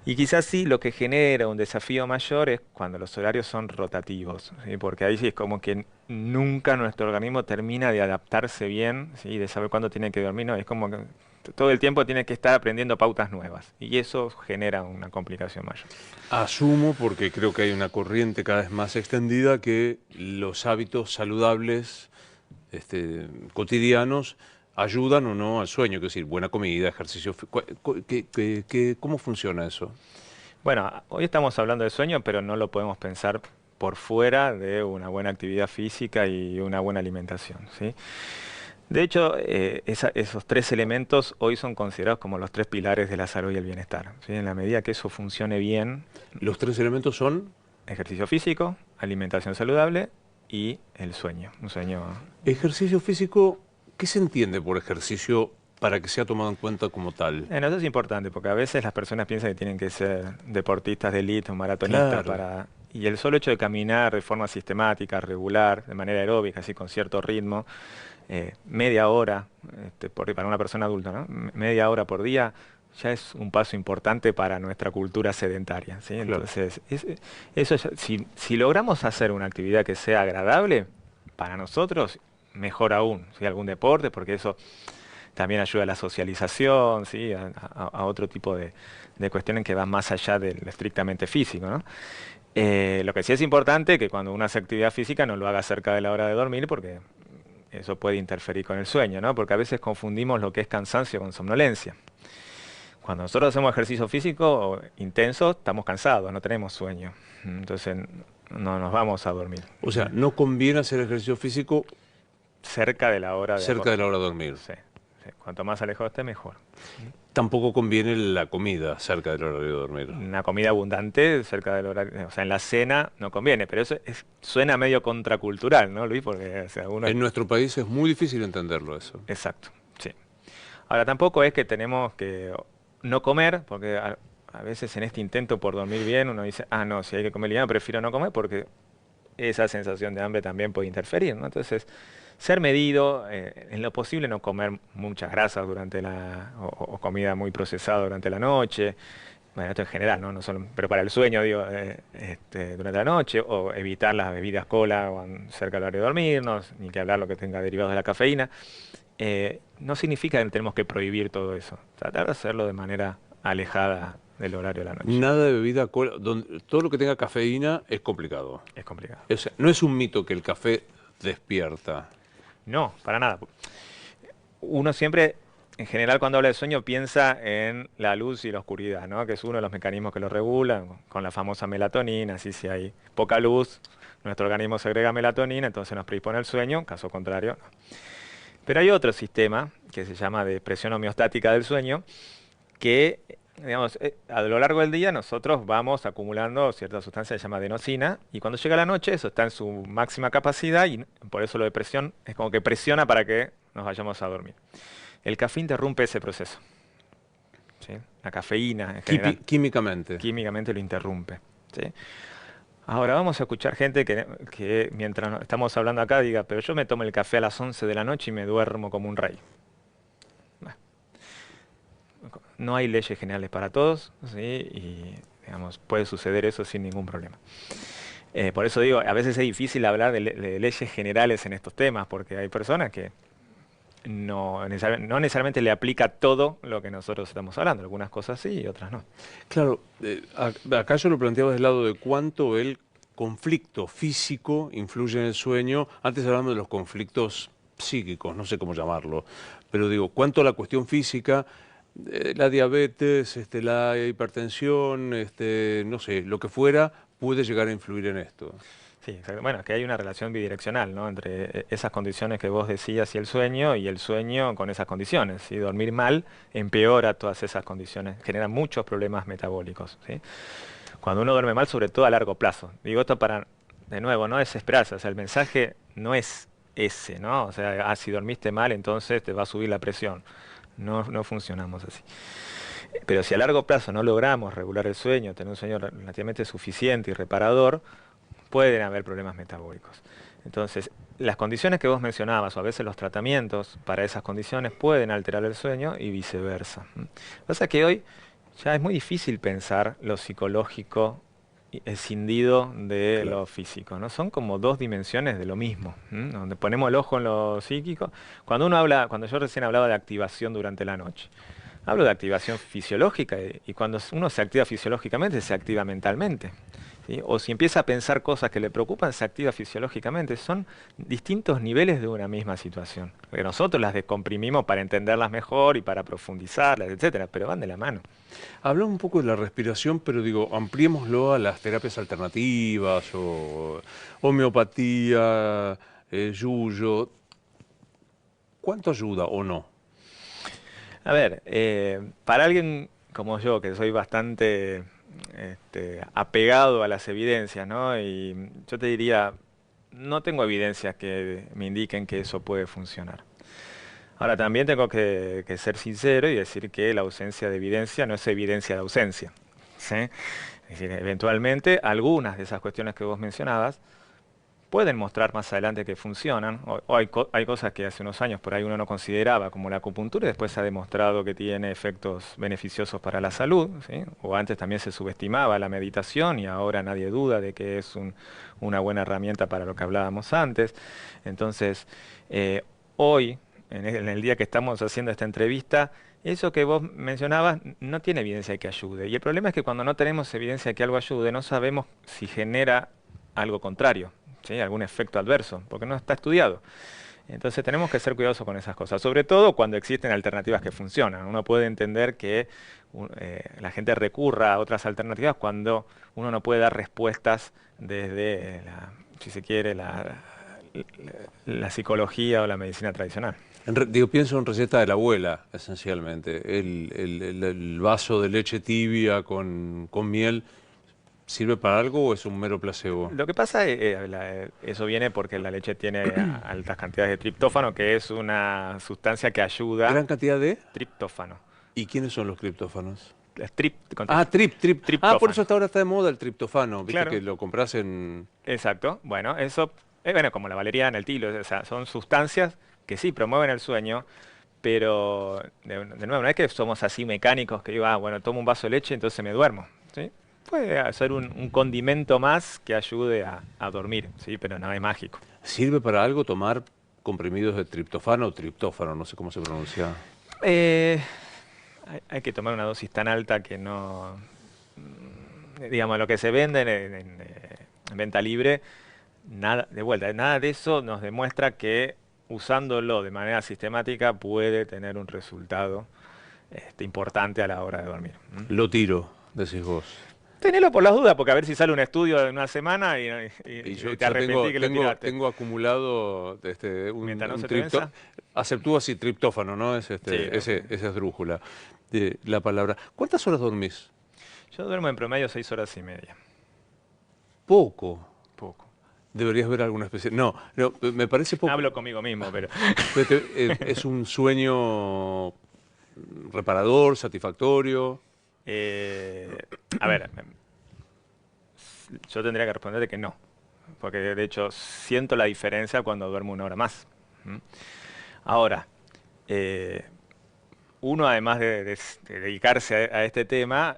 Y quizás sí lo que genera un desafío mayor es cuando los horarios son rotativos, ¿sí? Porque ahí sí es como que nunca nuestro organismo termina de adaptarse bien, ¿sí? De saber cuándo tiene que dormir, no, es como que todo el tiempo tiene que estar aprendiendo pautas nuevas y eso genera una complicación mayor. Asumo, porque creo que hay una corriente cada vez más extendida, que los hábitos saludables cotidianos ayudan o no al sueño, es decir, buena comida, ejercicio. ¿Cómo funciona eso? Bueno, hoy estamos hablando de sueño, pero no lo podemos pensar por fuera de una buena actividad física y una buena alimentación, ¿sí? De hecho, esos tres elementos hoy son considerados como los tres pilares de la salud y el bienestar, ¿sí? En la medida que eso funcione bien, Los tres elementos son ejercicio físico, alimentación saludable y el sueño. Un sueño. ejercicio físico. ¿Qué se entiende por ejercicio para que sea tomado en cuenta como tal? Eso es importante porque a veces las personas piensan que tienen que ser deportistas de élite o maratonistas Claro. para. Y el solo hecho de caminar de forma sistemática, regular, de manera aeróbica, así con cierto ritmo, media hora, para una persona adulta, ¿no? Media hora por día, ya es un paso importante para nuestra cultura sedentaria, ¿sí? Claro. Entonces, si logramos hacer una actividad que sea agradable para nosotros, mejor aún, ¿sí? Algún deporte, porque eso también ayuda a la socialización, ¿sí? A otro tipo de cuestiones que van más allá del estrictamente físico, ¿no? Lo que sí es importante que cuando uno hace actividad física no lo haga cerca de la hora de dormir porque eso puede interferir con el sueño, ¿no? Porque a veces confundimos lo que es cansancio con somnolencia. Cuando nosotros hacemos ejercicio físico intenso, estamos cansados, no tenemos sueño. Entonces no nos vamos a dormir. O sea, no conviene hacer ejercicio físico Cerca de la hora de cerca de la hora de dormir. Sí, sí. Cuanto más alejado esté, mejor. Tampoco conviene la comida cerca del horario de dormir. Una comida abundante cerca del horario, o sea, en la cena no conviene, pero eso suena medio contracultural, ¿no, Luis? Porque, o sea, uno. En nuestro país es muy difícil entenderlo eso. Exacto, sí. Ahora, tampoco es que tenemos que no comer, porque a veces en este intento por dormir bien uno dice, no, si hay que comer liviano, prefiero no comer porque esa sensación de hambre también puede interferir, ¿no? Entonces, ser medido, en lo posible no comer muchas grasas durante o comida muy procesada durante la noche. Bueno, esto en general, ¿no? No solo, pero para el sueño, digo, durante la noche, o evitar las bebidas cola cerca del horario de dormirnos, ni que hablar lo que tenga derivados de la cafeína. No significa que tenemos que prohibir todo eso. Tratar de hacerlo de manera alejada del horario de la noche. Nada de bebida cola, todo lo que tenga cafeína es complicado. Es complicado. O sea, no es un mito que el café despierta. No, para nada. Uno siempre, en general, cuando habla de sueño, piensa en la luz y la oscuridad, ¿no? Que es uno de los mecanismos que lo regulan, con la famosa melatonina. Así, si hay poca luz, nuestro organismo segrega melatonina, entonces nos predispone al sueño, caso contrario, no. Pero hay otro sistema que se llama de presión homeostática del sueño, que, digamos, a lo largo del día nosotros vamos acumulando cierta sustancia que se llama adenosina y cuando llega la noche eso está en su máxima capacidad y por eso lo de presión es como que presiona para que nos vayamos a dormir. El café interrumpe ese proceso, ¿sí? La cafeína en general, Químicamente. químicamente lo interrumpe, ¿sí? Ahora vamos a escuchar gente que mientras estamos hablando acá diga, pero yo me tomo el café a las 11 de la noche y me duermo como un rey. No hay leyes generales para todos, ¿sí? Y digamos, puede suceder eso sin ningún problema. Por eso digo, a veces es difícil hablar de leyes generales en estos temas, porque hay personas que no necesariamente le aplica todo lo que nosotros estamos hablando, algunas cosas sí y otras no. Claro, acá yo lo planteaba del lado de cuánto el conflicto físico influye en el sueño, antes hablando de los conflictos psíquicos, no sé cómo llamarlo, pero digo, cuánto la cuestión física, la diabetes, la hipertensión, no sé, lo que fuera, puede llegar a influir en esto. Sí, exacto. Bueno, es que hay una relación bidireccional, ¿no? Entre esas condiciones que vos decías y el sueño con esas condiciones, ¿sí? Dormir mal empeora todas esas condiciones, genera muchos problemas metabólicos, ¿sí? Cuando uno duerme mal, sobre todo a largo plazo. Digo esto para, de nuevo, no desesperarse, o sea, el mensaje no es ese, ¿no? O sea, si dormiste mal, entonces te va a subir la presión. No funcionamos así. Pero si a largo plazo no logramos regular el sueño, tener un sueño relativamente suficiente y reparador, pueden haber problemas metabólicos. Entonces, las condiciones que vos mencionabas, o a veces los tratamientos para esas condiciones, pueden alterar el sueño y viceversa. Lo que pasa es que hoy ya es muy difícil pensar lo psicológico escindido de Claro. lo físico, ¿no? Son como dos dimensiones de lo mismo, donde ponemos el ojo en lo psíquico. Cuando yo recién hablaba de activación durante la noche, hablo de activación fisiológica y cuando uno se activa fisiológicamente, se activa mentalmente. ¿Sí? O si empieza a pensar cosas que le preocupan, se activa fisiológicamente. Son distintos niveles de una misma situación. Que nosotros las descomprimimos para entenderlas mejor y para profundizarlas, etcétera, pero van de la mano. Hablamos un poco de la respiración, pero digo, ampliémoslo a las terapias alternativas o homeopatía, yuyo. ¿Cuánto ayuda o no? A ver, para alguien como yo, que soy bastante apegado a las evidencias, ¿no? Y yo te diría, no tengo evidencias que me indiquen que eso puede funcionar. Ahora, también tengo que ser sincero y decir que la ausencia de evidencia no es evidencia de ausencia. ¿Sí? Es decir, eventualmente algunas de esas cuestiones que vos mencionabas pueden mostrar más adelante que funcionan. O hay cosas que hace unos años por ahí uno no consideraba, como la acupuntura, y después se ha demostrado que tiene efectos beneficiosos para la salud. ¿Sí? O antes también se subestimaba la meditación y ahora nadie duda de que es una buena herramienta para lo que hablábamos antes. Entonces, hoy, en el día que estamos haciendo esta entrevista, eso que vos mencionabas no tiene evidencia de que ayude. Y el problema es que cuando no tenemos evidencia de que algo ayude, no sabemos si genera algo contrario. ¿Sí? Algún efecto adverso, porque no está estudiado. Entonces tenemos que ser cuidadosos con esas cosas, sobre todo cuando existen alternativas que funcionan. Uno puede entender que la gente recurra a otras alternativas cuando uno no puede dar respuestas desde, si se quiere, la psicología o la medicina tradicional. Digo, pienso en receta de la abuela, esencialmente. El vaso de leche tibia con miel, ¿sirve para algo o es un mero placebo? Lo que pasa es, eso viene porque la leche tiene altas cantidades de triptófano, que es una sustancia que ayuda. ¿Gran cantidad de? Triptófano. ¿Y quiénes son los triptófanos? Con Ah, trip. Ah, por eso triptófano. hasta ahora está de moda el triptofano. Viste Claro. que lo compras en... Exacto. Bueno, eso, bueno, como la valeriana, el tilo, o sea, son sustancias que sí promueven el sueño, pero de nuevo, no es que somos así mecánicos que digo, bueno, tomo un vaso de leche, entonces me duermo. ¿Sí? Puede ser un condimento más que ayude a dormir, ¿sí? Pero no es mágico. ¿Sirve para algo tomar comprimidos de triptofano o triptófano? No sé cómo se pronuncia. Eh, hay que tomar una dosis tan alta que no, digamos, lo que se vende en venta libre, nada, de vuelta, nada de eso nos demuestra que usándolo de manera sistemática puede tener un resultado importante a la hora de dormir. Lo tiro, decís vos. Tenelo por las dudas, porque a ver si sale un estudio de una semana Y y yo te ya tengo, arrepentí que lo tiraste. tengo acumulado Mientras no un se te venza. aceptúa así triptófano, ¿no? Es Sí, esa esdrújula de la palabra. ¿Cuántas horas dormís? yo duermo en promedio 6 horas y media. Poco. Poco. Deberías ver alguna especie. No, no, me parece poco. Hablo conmigo mismo, pero... Es un sueño reparador, satisfactorio. Eh, a ver, yo tendría que responderte que no, porque de hecho siento la diferencia cuando duermo 1 hora más. ¿Mm? Ahora, eh, uno además de dedicarse a este tema,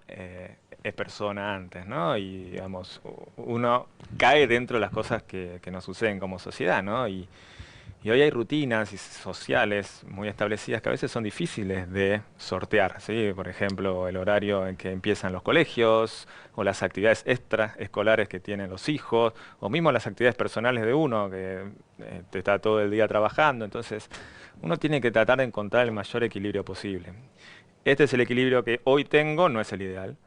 es persona antes, ¿no? Y digamos, uno cae dentro de las cosas que nos suceden como sociedad, ¿no? Y hoy hay rutinas sociales muy establecidas que a veces son difíciles de sortear, ¿sí? Por ejemplo, el horario en que empiezan los colegios, o las actividades extraescolares que tienen los hijos, o mismo las actividades personales de uno, que está todo el día trabajando. Entonces, uno tiene que tratar de encontrar el mayor equilibrio posible. Este es el equilibrio que hoy tengo, no es el ideal.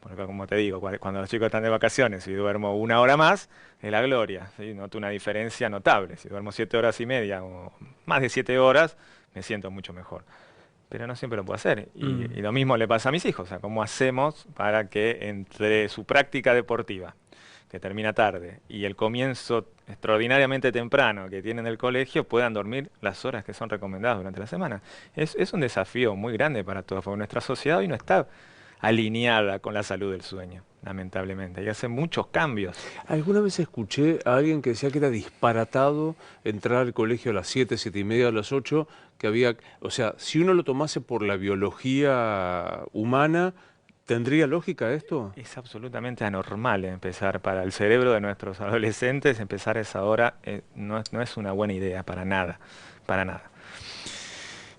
Porque como te digo, cuando los chicos están de vacaciones y duermo 1 hora más, es la gloria, ¿sí? Noto una diferencia notable. Si duermo 7 horas y media o más de 7 horas, me siento mucho mejor. Pero no siempre lo puedo hacer. Y lo mismo le pasa a mis hijos. O sea, ¿cómo hacemos para que entre su práctica deportiva, que termina tarde, y el comienzo extraordinariamente temprano que tienen el colegio, puedan dormir las horas que son recomendadas durante la semana. Es un desafío muy grande para todos, porque nuestra sociedad hoy no está alineada con la salud del sueño, lamentablemente. Hay que hacer muchos cambios. Alguna vez escuché a alguien que decía que era disparatado entrar al colegio a las 7, 7:30, a las 8, que había, o sea, si uno lo tomase por la biología humana, ¿tendría lógica esto? Es absolutamente anormal empezar para el cerebro de nuestros adolescentes, empezar a esa hora no es una buena idea para nada, para nada.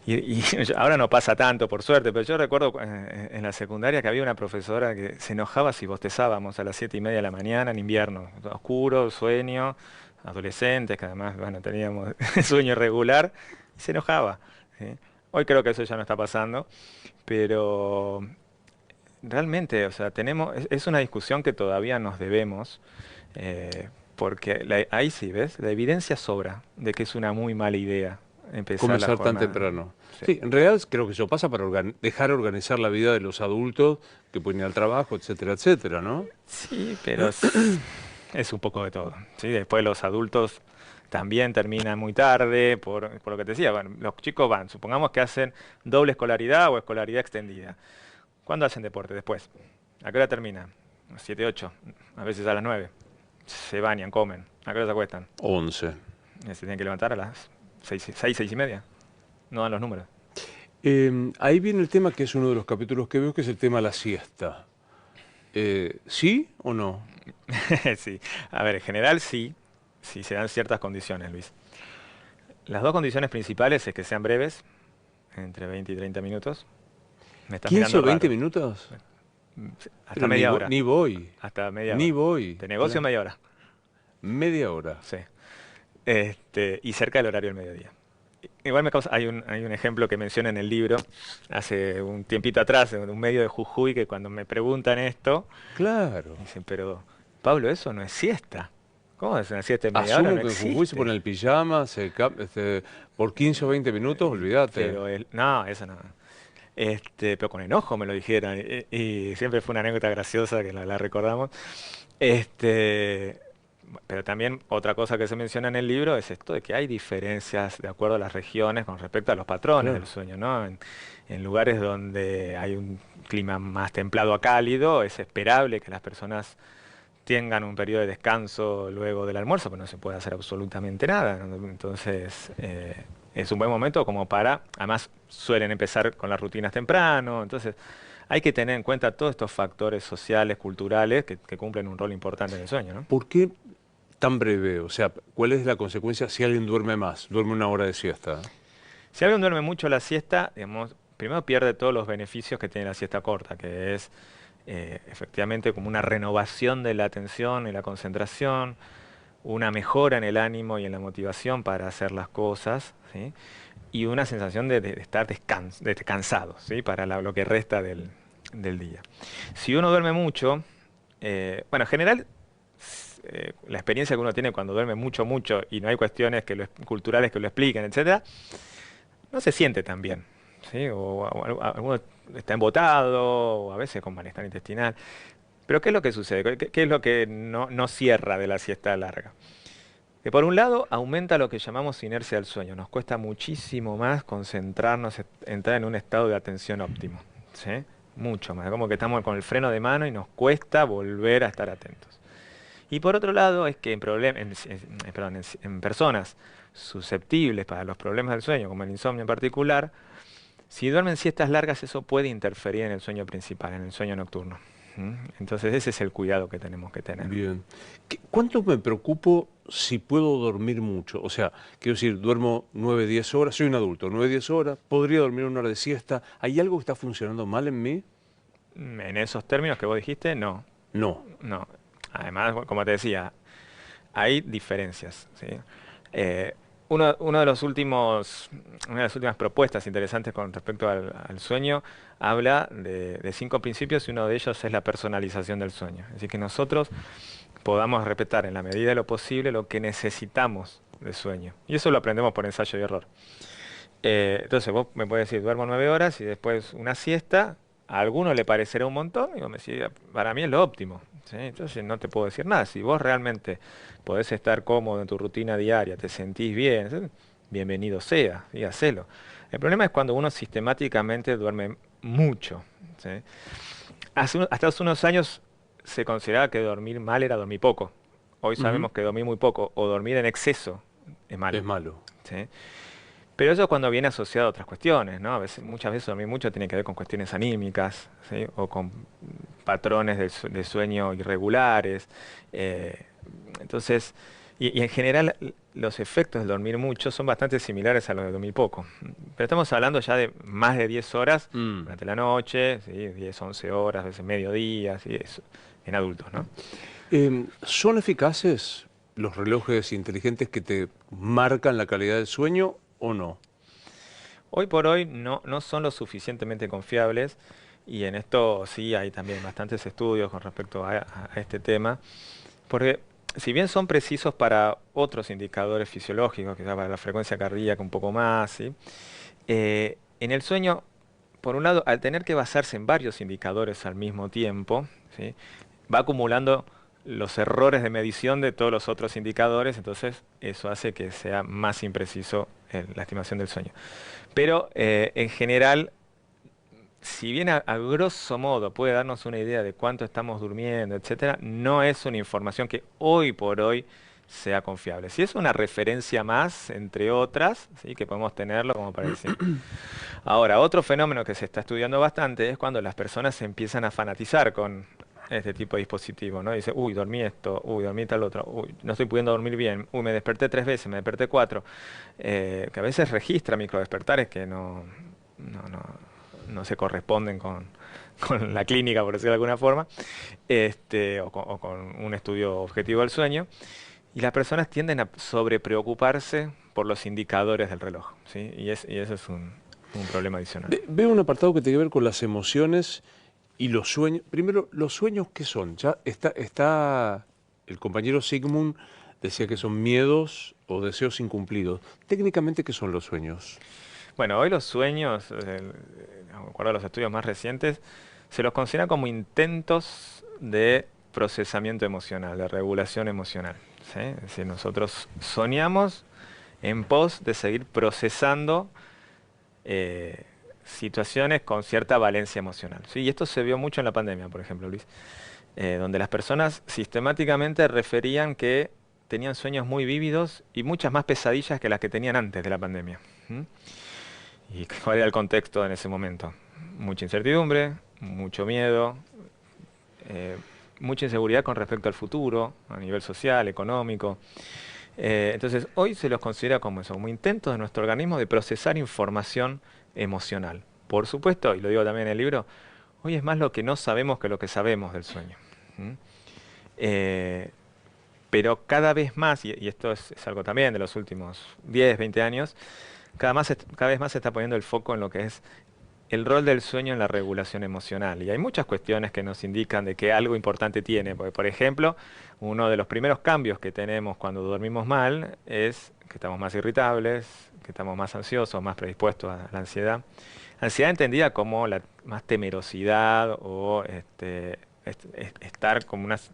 Y ahora no pasa tanto, por suerte, pero yo recuerdo en la secundaria que había una profesora que se enojaba si bostezábamos a las 7:30 de la mañana en invierno, oscuro, sueño, adolescentes, que además, bueno, teníamos sueño irregular, y se enojaba, ¿sí? Hoy creo que eso ya no está pasando, pero realmente, o sea, es una discusión que todavía nos debemos, porque ahí sí, ¿ves? La evidencia sobra de que es una muy mala idea empezar la Comenzar tan jornada. temprano. Sí. Sí, en realidad creo que eso pasa para dejar organizar la vida de los adultos que pueden ir al trabajo, etcétera, etcétera, ¿no? Sí, pero es un poco de todo, ¿sí? Después los adultos también terminan muy tarde, por lo que te decía, bueno, los chicos van, supongamos que hacen doble escolaridad o escolaridad extendida. ¿Cuándo hacen deporte? Después. ¿A qué hora terminan? A las 7, 8, a veces a las 9. Se bañan, comen. ¿A qué hora se acuestan? 11. Se tienen que levantar a las 6:30. No dan los números. Ahí viene el tema que es uno de los capítulos que veo, que es el tema de la siesta. ¿Sí o no? Sí. A ver, en general sí, si se dan ciertas condiciones, Luis. Las dos condiciones principales es que sean breves, entre 20 y 30 minutos. Me estás 15 o mirando 20 raro. minutos. Hasta Pero media hora. Ni voy. Hasta media Ni hora. voy. De negocio Claro. media hora. Media hora. Sí. Y cerca del horario del mediodía. Igual hay un ejemplo que menciona en el libro, hace un tiempito atrás, en un medio de Jujuy, que cuando me preguntan esto, Claro. dicen, pero Pablo, eso no es siesta. ¿Cómo es una siesta de media hora? Asumo No que en Jujuy se existe. pone el pijama, por 15 o 20 minutos, olvídate. Pero no, eso no. Pero con enojo me lo dijeron. Y siempre fue una anécdota graciosa que la recordamos. Este, pero también otra cosa que se menciona en el libro es esto de que hay diferencias de acuerdo a las regiones con respecto a los patrones Claro. del sueño, ¿no? En lugares donde hay un clima más templado a cálido, es esperable que las personas tengan un periodo de descanso luego del almuerzo, pero no se puede hacer absolutamente nada, ¿no? Entonces, es un buen momento como para, además suelen empezar con las rutinas temprano, entonces hay que tener en cuenta todos estos factores sociales, culturales, que cumplen un rol importante en el sueño, ¿no? ¿Por qué tan breve? O sea, ¿cuál es la consecuencia si alguien duerme más? Duerme una hora de siesta. Si alguien duerme mucho la siesta, digamos, primero pierde todos los beneficios que tiene la siesta corta, que es efectivamente como una renovación de la atención y la concentración, una mejora en el ánimo y en la motivación para hacer las cosas, ¿sí? Y una sensación de estar descansado, ¿sí? Para lo que resta del día. Si uno duerme mucho, bueno, en general, la experiencia que uno tiene cuando duerme mucho, mucho, y no hay cuestiones culturales que lo expliquen, etcétera, no se siente tan bien, ¿sí? O alguno está embotado, o a veces con malestar intestinal. Pero ¿qué es lo que sucede? ¿Qué es lo que no cierra de la siesta larga? Que por un lado aumenta lo que llamamos inercia del sueño. Nos cuesta muchísimo más concentrarnos, entrar en un estado de atención óptimo, ¿sí? Mucho más. Como que estamos con el freno de mano y nos cuesta volver a estar atentos. Y por otro lado es que en personas susceptibles para los problemas del sueño, como el insomnio en particular, si duermen siestas largas, eso puede interferir en el sueño principal, en el sueño nocturno. ¿Mm? Entonces ese es el cuidado que tenemos que tener. Bien. ¿Cuánto me preocupo si puedo dormir mucho? O sea, quiero decir, duermo 9, 10 horas, soy un adulto, 9, 10 horas, podría dormir una hora de siesta. ¿Hay algo que está funcionando mal en mí? En esos términos que vos dijiste, no. No. No. Además, como te decía, hay diferencias, ¿sí? Una de las últimas propuestas interesantes con respecto al sueño habla de 5 principios y uno de ellos es la personalización del sueño. Así que nosotros podamos respetar en la medida de lo posible lo que necesitamos de sueño. Y eso lo aprendemos por ensayo y error. Entonces vos me puedes decir, duermo 9 horas y después una siesta, A algunos le parecerá un montón, y vos me decís, para mí es lo óptimo. ¿Sí? Entonces no te puedo decir nada. Si vos realmente podés estar cómodo en tu rutina diaria, te sentís bien, ¿sí? Bienvenido sea, y hacelo. El problema es cuando uno sistemáticamente duerme mucho. ¿Sí? Hasta hace unos años se consideraba que dormir mal era dormir poco. Hoy Ujú. sabemos que dormir muy poco o dormir en exceso es Es malo. malo. ¿Sí? Pero eso cuando viene asociado a otras cuestiones, ¿no? Muchas veces dormir mucho tiene que ver con cuestiones anímicas, ¿sí? O con patrones de sueño irregulares. eh, entonces, y en general los efectos de dormir mucho son bastante similares a los de dormir poco. Pero estamos hablando ya de más de 10 horas Mm. durante la noche, ¿sí? 10, 11 horas, a veces mediodía, ¿sí? Eso, en adultos, ¿no? ¿Son eficaces los relojes inteligentes que te marcan la calidad del sueño o no? Hoy por hoy no son lo suficientemente confiables y en esto sí hay también bastantes estudios con respecto a este tema, porque si bien son precisos para otros indicadores fisiológicos, quizás para la frecuencia cardíaca un poco más, ¿sí? En el sueño, por un lado, al tener que basarse en varios indicadores al mismo tiempo, ¿sí? Va acumulando los errores de medición de todos los otros indicadores, entonces eso hace que sea más impreciso la estimación del sueño. Pero en general, si bien a grosso modo puede darnos una idea de cuánto estamos durmiendo, etcétera, no es una información que hoy por hoy sea confiable. Si es una referencia más, entre otras, ¿sí? Que podemos tenerlo como para decir. Ahora, otro fenómeno que se está estudiando bastante es cuando las personas se empiezan a fanatizar con este tipo de dispositivo, ¿no? Dice, uy, dormí esto, uy, dormí tal otro, uy, no estoy pudiendo dormir bien, uy, me desperté 3 veces, me desperté 4, que a veces registra microdespertares que no, no, no se corresponden con la clínica, por decirlo de alguna forma, o con un estudio objetivo del sueño, y las personas tienden a sobrepreocuparse por los indicadores del reloj, ¿sí? Y eso es un problema adicional. Veo un apartado que tiene que ver con las emociones y los sueños. Primero, ¿los sueños qué son? Ya está el compañero Sigmund decía que son miedos o deseos incumplidos. Técnicamente, ¿qué son los sueños? Bueno, hoy los sueños, de acuerdo a los estudios más recientes, se los considera como intentos de procesamiento emocional, de regulación emocional, ¿sí? Es decir, nosotros soñamos en pos de seguir procesando eh, situaciones con cierta valencia emocional, ¿sí? Y esto se vio mucho en la pandemia, por ejemplo, Luis, donde las personas sistemáticamente referían que tenían sueños muy vívidos y muchas más pesadillas que las que tenían antes de la pandemia. ¿M? ¿Y cuál era el contexto en ese momento? Mucha incertidumbre, mucho miedo, eh, mucha inseguridad con respecto al futuro, a nivel social, económico. Entonces, hoy se los considera como eso, como intentos de nuestro organismo de procesar información emocional. Por supuesto, y lo digo también en el libro, hoy es más lo que no sabemos que lo que sabemos del sueño. ¿Mm? Eh, pero cada vez más, y esto es algo también de los últimos 10, 20 años, cada vez más se está poniendo el foco en lo que es el rol del sueño en la regulación emocional. Y hay muchas cuestiones que nos indican de que algo importante tiene. Porque, por ejemplo, uno de los primeros cambios que tenemos cuando dormimos mal es que estamos más irritables, que estamos más ansiosos, más predispuestos a la ansiedad. Ansiedad entendida como la más temerosidad o estar como unas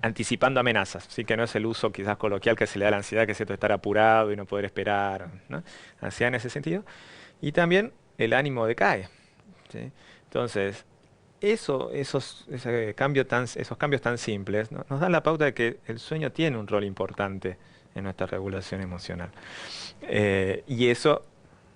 anticipando amenazas, sí, que no es el uso quizás coloquial que se le da a la ansiedad, que es esto de estar apurado y no poder esperar, ¿no? Ansiedad en ese sentido. Y también el ánimo decae, ¿sí? Entonces, esos cambios tan simples, ¿no? Nos dan la pauta de que el sueño tiene un rol importante en nuestra regulación emocional. Y eso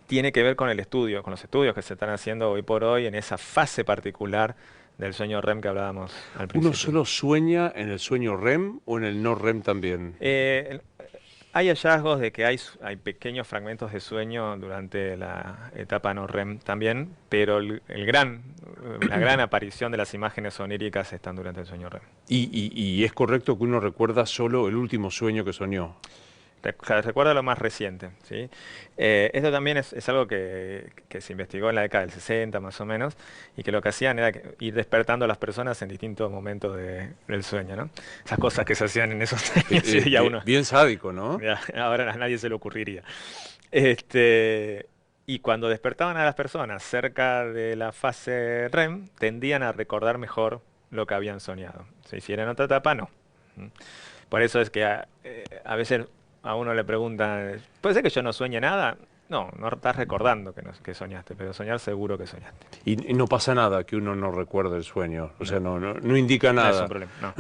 tiene que ver con el estudio, con los estudios que se están haciendo hoy por hoy en esa fase particular del sueño REM que hablábamos al ¿Uno principio. solo sueña en el sueño REM o en el no REM también? Hay hallazgos de que hay pequeños fragmentos de sueño durante la etapa no REM también, pero la gran aparición de las imágenes oníricas están durante el sueño REM. Y es correcto que uno recuerda solo el último sueño que soñó. Recuerda lo más reciente, ¿sí? Esto también es algo que se investigó en la década del 60 más o menos, y que lo que hacían era ir despertando a las personas en distintos momentos del sueño, ¿no? Esas cosas que se hacían en esos años y ya uno, Bien sádico, ¿no? ya, ahora a nadie se le ocurriría. Este, Y cuando despertaban a las personas cerca de la fase REM, tendían a recordar mejor lo que habían soñado. Si era en otra etapa, no. ¿Mm? Por eso es que a veces a uno le preguntan, ¿puede ser que yo no sueñe nada? No, no estás recordando que, que soñaste, pero soñar seguro que soñaste. Y no pasa nada que uno no recuerde el sueño, o sea, No, no indica no es un nada. problema, no.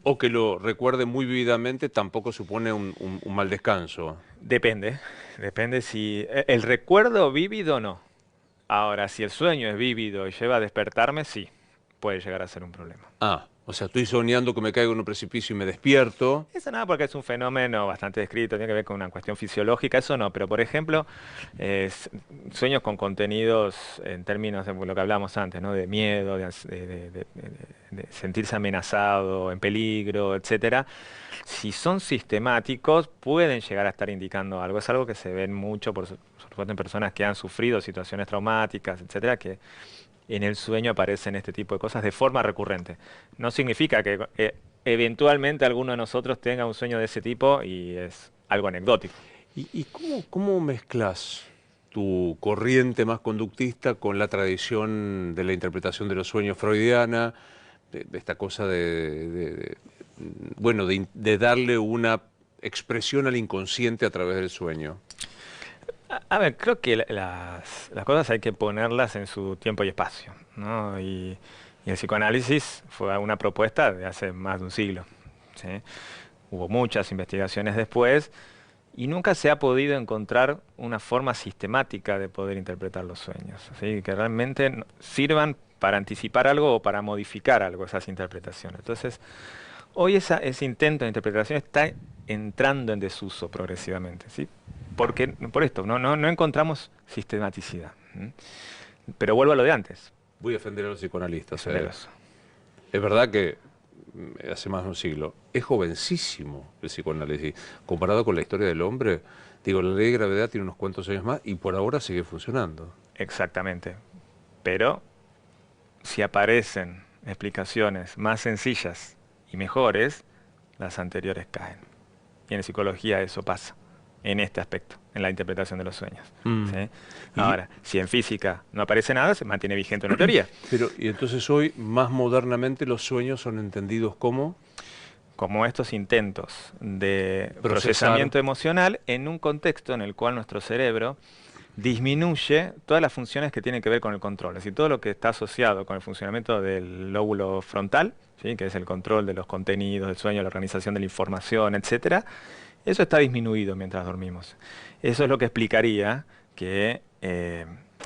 O que lo recuerde muy vividamente tampoco supone un mal descanso. Depende, depende si el recuerdo vívido no. Ahora, si el sueño es vívido y lleva a despertarme, sí, puede llegar a ser un problema. Ah, o sea, estoy soñando que me caigo en un precipicio y me despierto. Eso nada porque es un fenómeno bastante descrito, tiene que ver con una cuestión fisiológica, eso no, pero por ejemplo, sueños con contenidos en términos de lo que hablamos antes, ¿no? De miedo, de sentirse amenazado, en peligro, etcétera. Si son sistemáticos, pueden llegar a estar indicando algo. Es algo que se ven mucho, por supuesto, en personas que han sufrido situaciones traumáticas, etcétera, que en el sueño aparecen este tipo de cosas de forma recurrente. No significa que eventualmente alguno de nosotros tenga un sueño de ese tipo y es algo anecdótico. ¿Y cómo mezclas tu corriente más conductista con la tradición de la interpretación de los sueños freudiana, de esta cosa bueno, de darle una expresión al inconsciente a través del sueño? A ver, creo que las cosas hay que ponerlas en su tiempo y espacio, ¿no? Y el psicoanálisis fue una propuesta de hace más de un siglo, ¿sí? Hubo muchas investigaciones después y nunca se ha podido encontrar una forma sistemática de poder interpretar los sueños, ¿sí? Que realmente sirvan para anticipar algo o para modificar algo, esas interpretaciones. Entonces, hoy ese intento de interpretación está entrando en desuso progresivamente, ¿sí? Porque, por esto, no encontramos sistematicidad. ¿M? Pero vuelvo a lo de antes. Voy a ofender a los psicoanalistas. Defenderos. Es verdad que hace más de un siglo es jovencísimo el psicoanálisis. Comparado con la historia del hombre, digo, la ley de gravedad tiene unos cuantos años más y por ahora sigue funcionando. Exactamente. Pero si aparecen explicaciones más sencillas y mejores, las anteriores caen. Y en psicología eso pasa, en este aspecto, en la interpretación de los sueños. ¿Sí? Ahora, si en física no aparece nada, se mantiene vigente una teoría. Pero, y entonces hoy, más modernamente, los sueños son entendidos como estos intentos de procesamiento emocional en un contexto en el cual nuestro cerebro disminuye todas las funciones que tienen que ver con el control. Es decir, todo lo que está asociado con el funcionamiento del lóbulo frontal, ¿sí? Que es el control de los contenidos del sueño, la organización de la información, etcétera. Eso está disminuido mientras dormimos. Eso es lo que explicaría que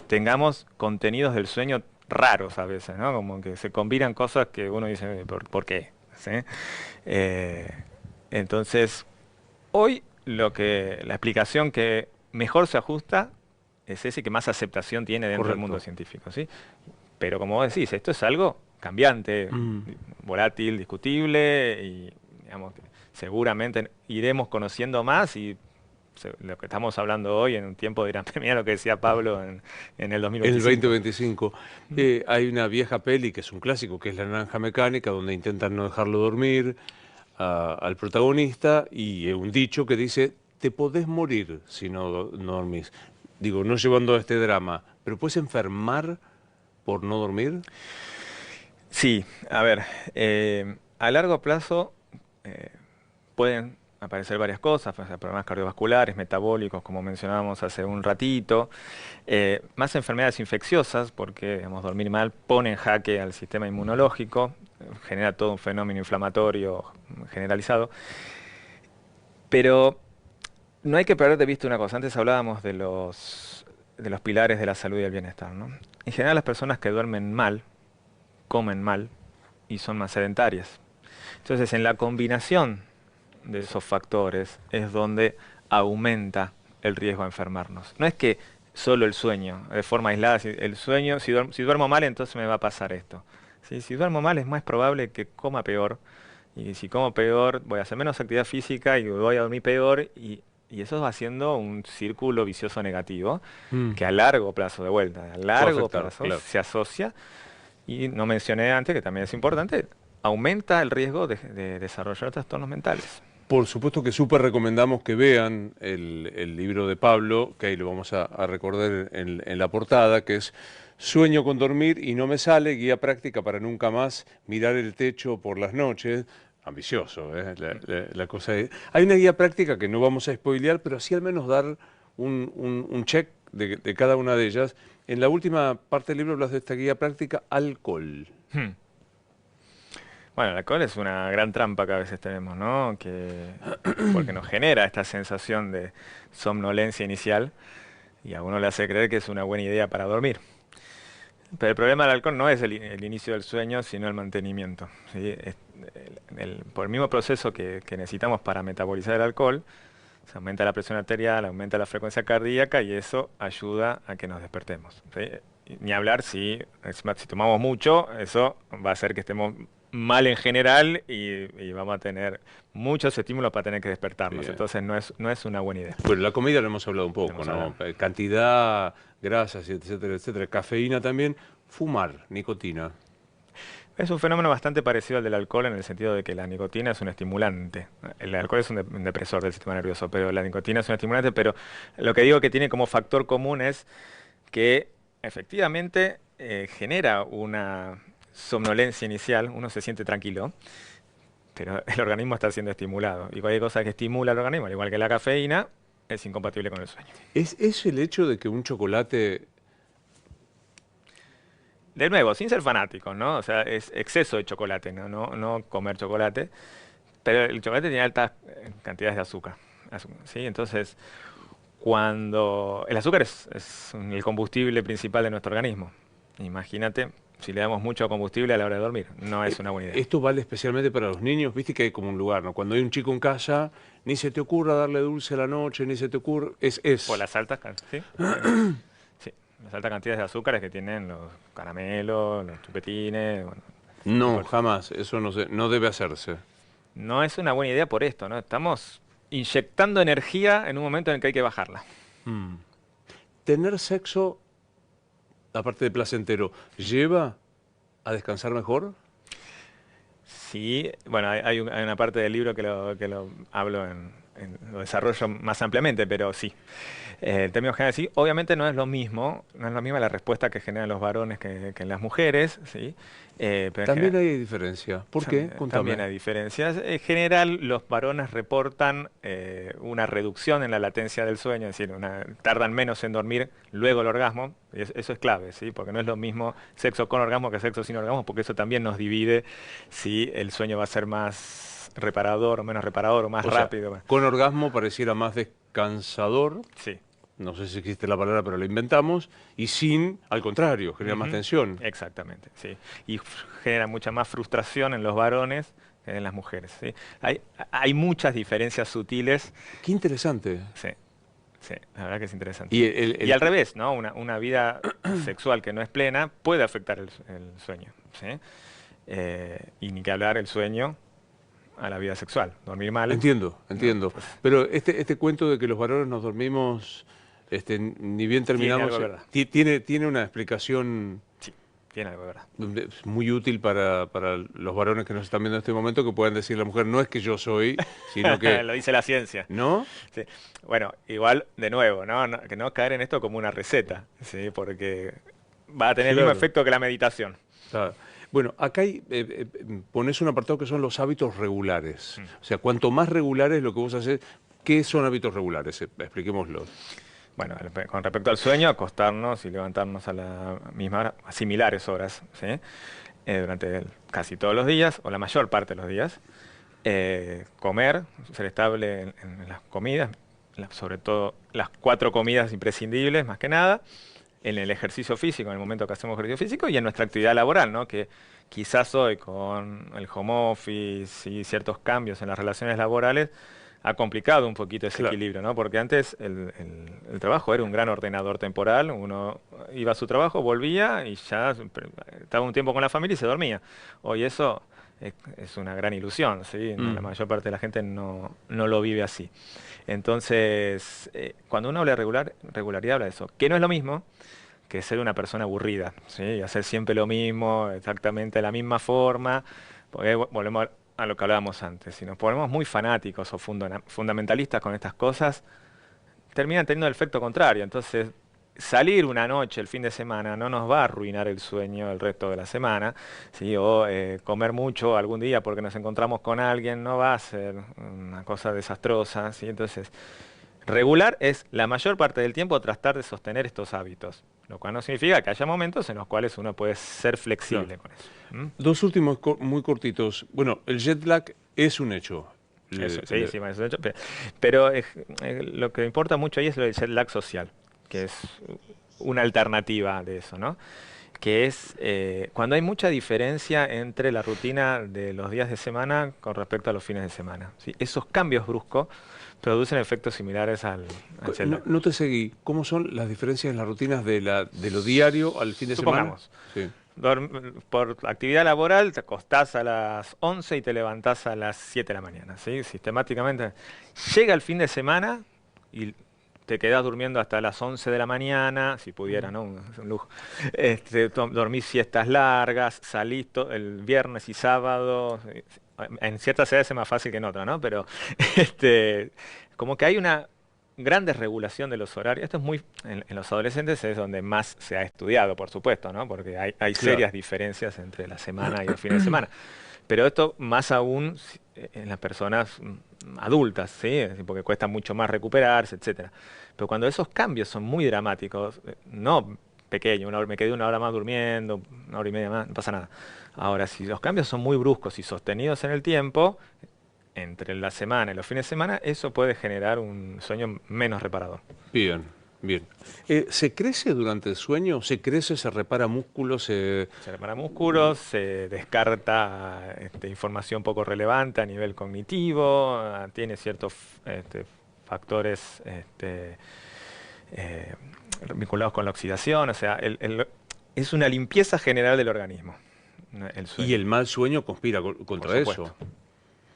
tengamos contenidos del sueño raros a veces, ¿no? Como que se combinan cosas que uno dice, ¿por qué? ¿Sí? Entonces, hoy la explicación que mejor se ajusta es ese que más aceptación tiene dentro del mundo científico, ¿sí? Pero como vos decís, esto es algo cambiante, volátil, discutible y, digamos, seguramente iremos conociendo más y lo que estamos hablando hoy en un tiempo dirán, mira lo que decía Pablo en el 2025. En el 2025. Hay una vieja peli que es un clásico, que es La Naranja Mecánica, donde intentan no dejarlo dormir al protagonista, y un dicho que dice, te podés morir si no dormís. Digo, no llevando a este drama, pero ¿puedes enfermar por no dormir? Sí, a ver, a largo plazo pueden aparecer varias cosas, problemas cardiovasculares, metabólicos, como mencionábamos hace un ratito, más enfermedades infecciosas, porque digamos, dormir mal pone en jaque al sistema inmunológico, genera todo un fenómeno inflamatorio generalizado. Pero no hay que perder de vista una cosa. Antes hablábamos de los pilares de la salud y el bienestar, ¿no? En general las personas que duermen mal, comen mal y son más sedentarias. Entonces, en la combinación de esos factores es donde aumenta el riesgo a enfermarnos. No es que solo el sueño, de forma aislada, el sueño, si duermo mal, entonces me va a pasar esto. ¿Sí? Si duermo mal, es más probable que coma peor. Y si como peor, voy a hacer menos actividad física y voy a dormir peor. Y eso va haciendo un círculo vicioso negativo que a largo plazo, de vuelta, a largo plazo se asocia. Y no mencioné antes, que también es importante, aumenta el riesgo de desarrollar trastornos mentales. Por supuesto que súper recomendamos que vean el libro de Pablo, que ahí lo vamos a recordar en la portada, que es Sueño con dormir y no me sale, guía práctica para nunca más mirar el techo por las noches. Ambicioso, ¿eh? La cosa es... Hay una guía práctica que no vamos a spoilear, pero sí al menos dar un check de cada una de ellas. En la última parte del libro hablas de esta guía práctica, alcohol. Hmm. Bueno, el alcohol es una gran trampa que a veces tenemos, ¿no? Porque nos genera esta sensación de somnolencia inicial y a uno le hace creer que es una buena idea para dormir. Pero el problema del alcohol no es el inicio del sueño, sino el mantenimiento, ¿sí? Por el mismo proceso que necesitamos para metabolizar el alcohol, se aumenta la presión arterial, aumenta la frecuencia cardíaca y eso ayuda a que nos despertemos, ¿sí? Ni hablar si tomamos mucho, eso va a hacer que estemos mal en general y vamos a tener muchos estímulos para tener que despertarnos. Bien. Entonces no es una buena idea. Bueno, la comida lo hemos hablado un poco, Hemos ¿no? hablado. Cantidad, grasas, etcétera, etcétera. Cafeína también. Fumar, nicotina. Es un fenómeno bastante parecido al del alcohol en el sentido de que la nicotina es un estimulante. El alcohol es un depresor del sistema nervioso, pero la nicotina es un estimulante. Pero lo que digo que tiene como factor común es que efectivamente genera una somnolencia inicial, uno se siente tranquilo, pero el organismo está siendo estimulado. Y cualquier cosa que estimula al organismo, al igual que la cafeína, es incompatible con el sueño. ¿Es el hecho de que un chocolate... De nuevo, sin ser fanáticos, ¿no? O sea, es exceso de chocolate, no comer chocolate. Pero el chocolate tiene altas cantidades de azúcar, ¿sí? Entonces, cuando... El azúcar es el combustible principal de nuestro organismo. Imagínate si le damos mucho combustible a la hora de dormir. No es una buena idea. Esto vale especialmente para los niños, viste que hay como un lugar, ¿no? Cuando hay un chico en casa, ni se te ocurra darle dulce a la noche, ni se te ocurra... Por las altas, ¿sí? Sí, las altas cantidades de azúcares que tienen los caramelos, los chupetines. Bueno, No, jamás, eso no debe hacerse. no es una buena idea por esto, ¿no? Estamos inyectando energía en un momento en el que hay que bajarla. Mm. Tener sexo, aparte de placentero, ¿lleva a descansar mejor? Sí, bueno, hay una parte del libro que lo hablo lo desarrollo más ampliamente, pero sí. En términos generales, sí. Obviamente no es lo mismo, no es la misma la respuesta que generan los varones que en las mujeres, ¿sí? Pero en También general, hay diferencia. ¿Por qué? también Contame. hay diferencias. En general, los varones reportan una reducción en la latencia del sueño, es decir, tardan menos en dormir luego el orgasmo. Y eso es clave, ¿sí? Porque no es lo mismo sexo con orgasmo que sexo sin orgasmo, porque eso también nos divide si el sueño va a ser más reparador o menos reparador o más O sea, rápido. con orgasmo pareciera más descansador, Sí. no sé si existe la palabra, pero la inventamos, y sin, al contrario, genera más Ujú. tensión. Exactamente, sí. Y genera mucha más frustración en los varones que en las mujeres, ¿sí? Hay muchas diferencias sutiles, Qué interesante. sí, sí, la verdad que es interesante. Y Y al revés, ¿no? Una vida sexual que no es plena puede afectar el sueño, ¿sí? Y ni que hablar el sueño a la vida sexual. Dormir mal. entiendo, ¿no? entiendo. Pues, Pero este cuento de que los varones nos dormimos, ni bien terminamos, algo de verdad. tiene una explicación sí, tiene algo de verdad. muy útil para los varones que nos están viendo en este momento, que puedan decir la mujer, no es que yo soy, sino que... Lo dice la ciencia. ¿No? Sí. Bueno, igual, de nuevo, ¿no? Que no caer en esto como una receta, ¿sí? Porque va a tener el mismo Claro. efecto que la meditación. Está. Bueno, acá pones un apartado que son los hábitos regulares. Mm. O sea, cuanto más regulares lo que vos haces, ¿qué son hábitos regulares? Expliquémoslo. Bueno, con respecto al sueño, acostarnos y levantarnos a la misma hora, a similares horas, ¿sí? Durante casi todos los días, o la mayor parte de los días. Comer, ser estable en las comidas, sobre todo las 4 comidas imprescindibles, más que nada. En el ejercicio físico, en el momento que hacemos ejercicio físico, y en nuestra actividad laboral, ¿no? Que quizás hoy, con el home office y ciertos cambios en las relaciones laborales, ha complicado un poquito ese Claro. equilibrio, ¿no? Porque antes el trabajo era un gran ordenador temporal, uno iba a su trabajo, volvía y ya estaba un tiempo con la familia y se dormía. Hoy eso es una gran ilusión, ¿sí? La mayor parte de la gente no lo vive así. Entonces, cuando uno habla de regularidad, habla de eso, que no es lo mismo que ser una persona aburrida, ¿sí? Hacer siempre lo mismo, exactamente de la misma forma, porque volvemos a lo que hablábamos antes. Si nos ponemos muy fanáticos o fundamentalistas con estas cosas, terminan teniendo el efecto contrario. Entonces, salir una noche el fin de semana no nos va a arruinar el sueño el resto de la semana, ¿sí? O comer mucho algún día porque nos encontramos con alguien no va a ser una cosa desastrosa, ¿sí? Entonces, regular es la mayor parte del tiempo tratar de sostener estos hábitos, lo cual no significa que haya momentos en los cuales uno puede ser flexible con eso. Dos últimos muy cortitos. Bueno, el jet lag es un hecho. Eso, sí, es un hecho, pero lo que importa mucho ahí es lo del jet lag social, que es una alternativa de eso, ¿no? Que es cuando hay mucha diferencia entre la rutina de los días de semana con respecto a los fines de semana, ¿sí? Esos cambios bruscos producen efectos similares al jet lag. No te seguí. ¿Cómo son las diferencias en las rutinas de lo diario al fin de semana? Supongamos, Sí. por actividad laboral te acostás a las 11 y te levantás a las 7 de la mañana, ¿sí? Sistemáticamente. Llega el fin de semana y te quedás durmiendo hasta las 11 de la mañana, si pudiera, ¿no? Un lujo. Dormís siestas largas, salís el viernes y sábado. En ciertas edades es más fácil que en otras, ¿no? Pero como que hay una gran desregulación de los horarios. Esto es muy, en los adolescentes es donde más se ha estudiado, por supuesto, ¿no? Porque hay serias diferencias entre la semana y el fin de semana. Pero esto más aún en las personas adultas, ¿sí? Porque cuesta mucho más recuperarse, etcétera. Pero cuando esos cambios son muy dramáticos, no pequeño, me quedé una hora más durmiendo, una hora y media más, no pasa nada. Ahora, si los cambios son muy bruscos y sostenidos en el tiempo, entre la semana y los fines de semana, eso puede generar un sueño menos reparador. Bien, bien. ¿Se crece durante el sueño? ¿Se crece, se repara músculos? Se repara músculos, se descarta información poco relevante a nivel cognitivo, tiene ciertos factores vinculados con la oxidación, o sea, es una limpieza general del organismo. El sueño. Y el mal sueño conspira contra eso.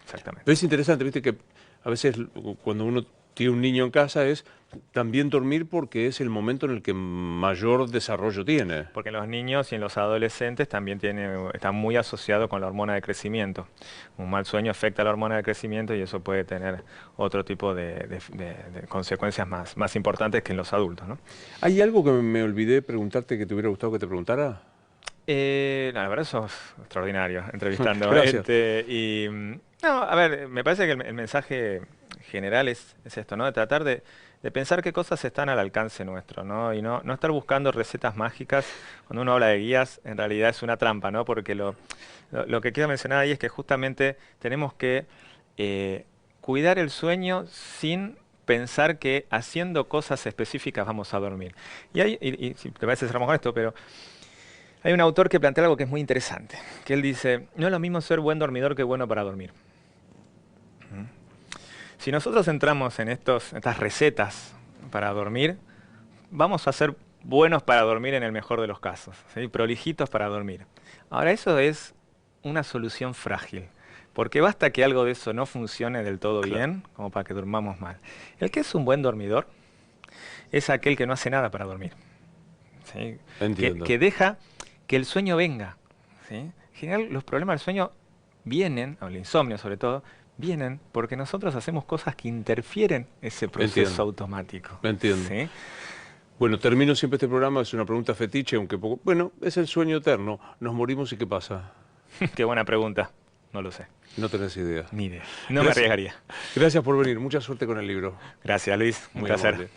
Exactamente. Pero es interesante, viste, que a veces cuando uno tiene un niño en casa es también dormir porque es el momento en el que mayor desarrollo tiene. Porque en los niños y en los adolescentes también está muy asociado con la hormona de crecimiento. Un mal sueño afecta a la hormona de crecimiento y eso puede tener otro tipo de consecuencias más importantes que en los adultos, ¿no? ¿Hay algo que me olvidé preguntarte que te hubiera gustado que te preguntara? No, la verdad eso es extraordinario, entrevistando. Gracias. No, a ver, me parece que el mensaje general es esto, ¿no? De tratar de pensar qué cosas están al alcance nuestro, ¿no? Y no estar buscando recetas mágicas. Cuando uno habla de guías, en realidad es una trampa, ¿no? Porque lo que quiero mencionar ahí es que justamente tenemos que cuidar el sueño sin pensar que haciendo cosas específicas vamos a dormir. Y si te parece cerramos con esto, pero hay un autor que plantea algo que es muy interesante, que él dice, no es lo mismo ser buen dormidor que bueno para dormir. Si nosotros entramos en estas recetas para dormir, vamos a ser buenos para dormir en el mejor de los casos, ¿sí? Prolijitos para dormir. Ahora, eso es una solución frágil, porque basta que algo de eso no funcione del todo bien, como para que durmamos mal. El que es un buen dormidor es aquel que no hace nada para dormir, ¿sí? Entiendo. Que deja que el sueño venga, ¿sí? En general, los problemas del sueño vienen, o el insomnio sobre todo, vienen porque nosotros hacemos cosas que interfieren ese proceso automático. Entiendo. ¿Sí? Bueno, termino siempre este programa, es una pregunta fetiche, aunque poco... Bueno, es el sueño eterno. ¿Nos morimos y qué pasa? Qué buena pregunta. No lo sé. No tenés idea. Ni idea. No me arriesgaría. Gracias por venir. Mucha suerte con el libro. Gracias, Luis. Un Muy placer. amable.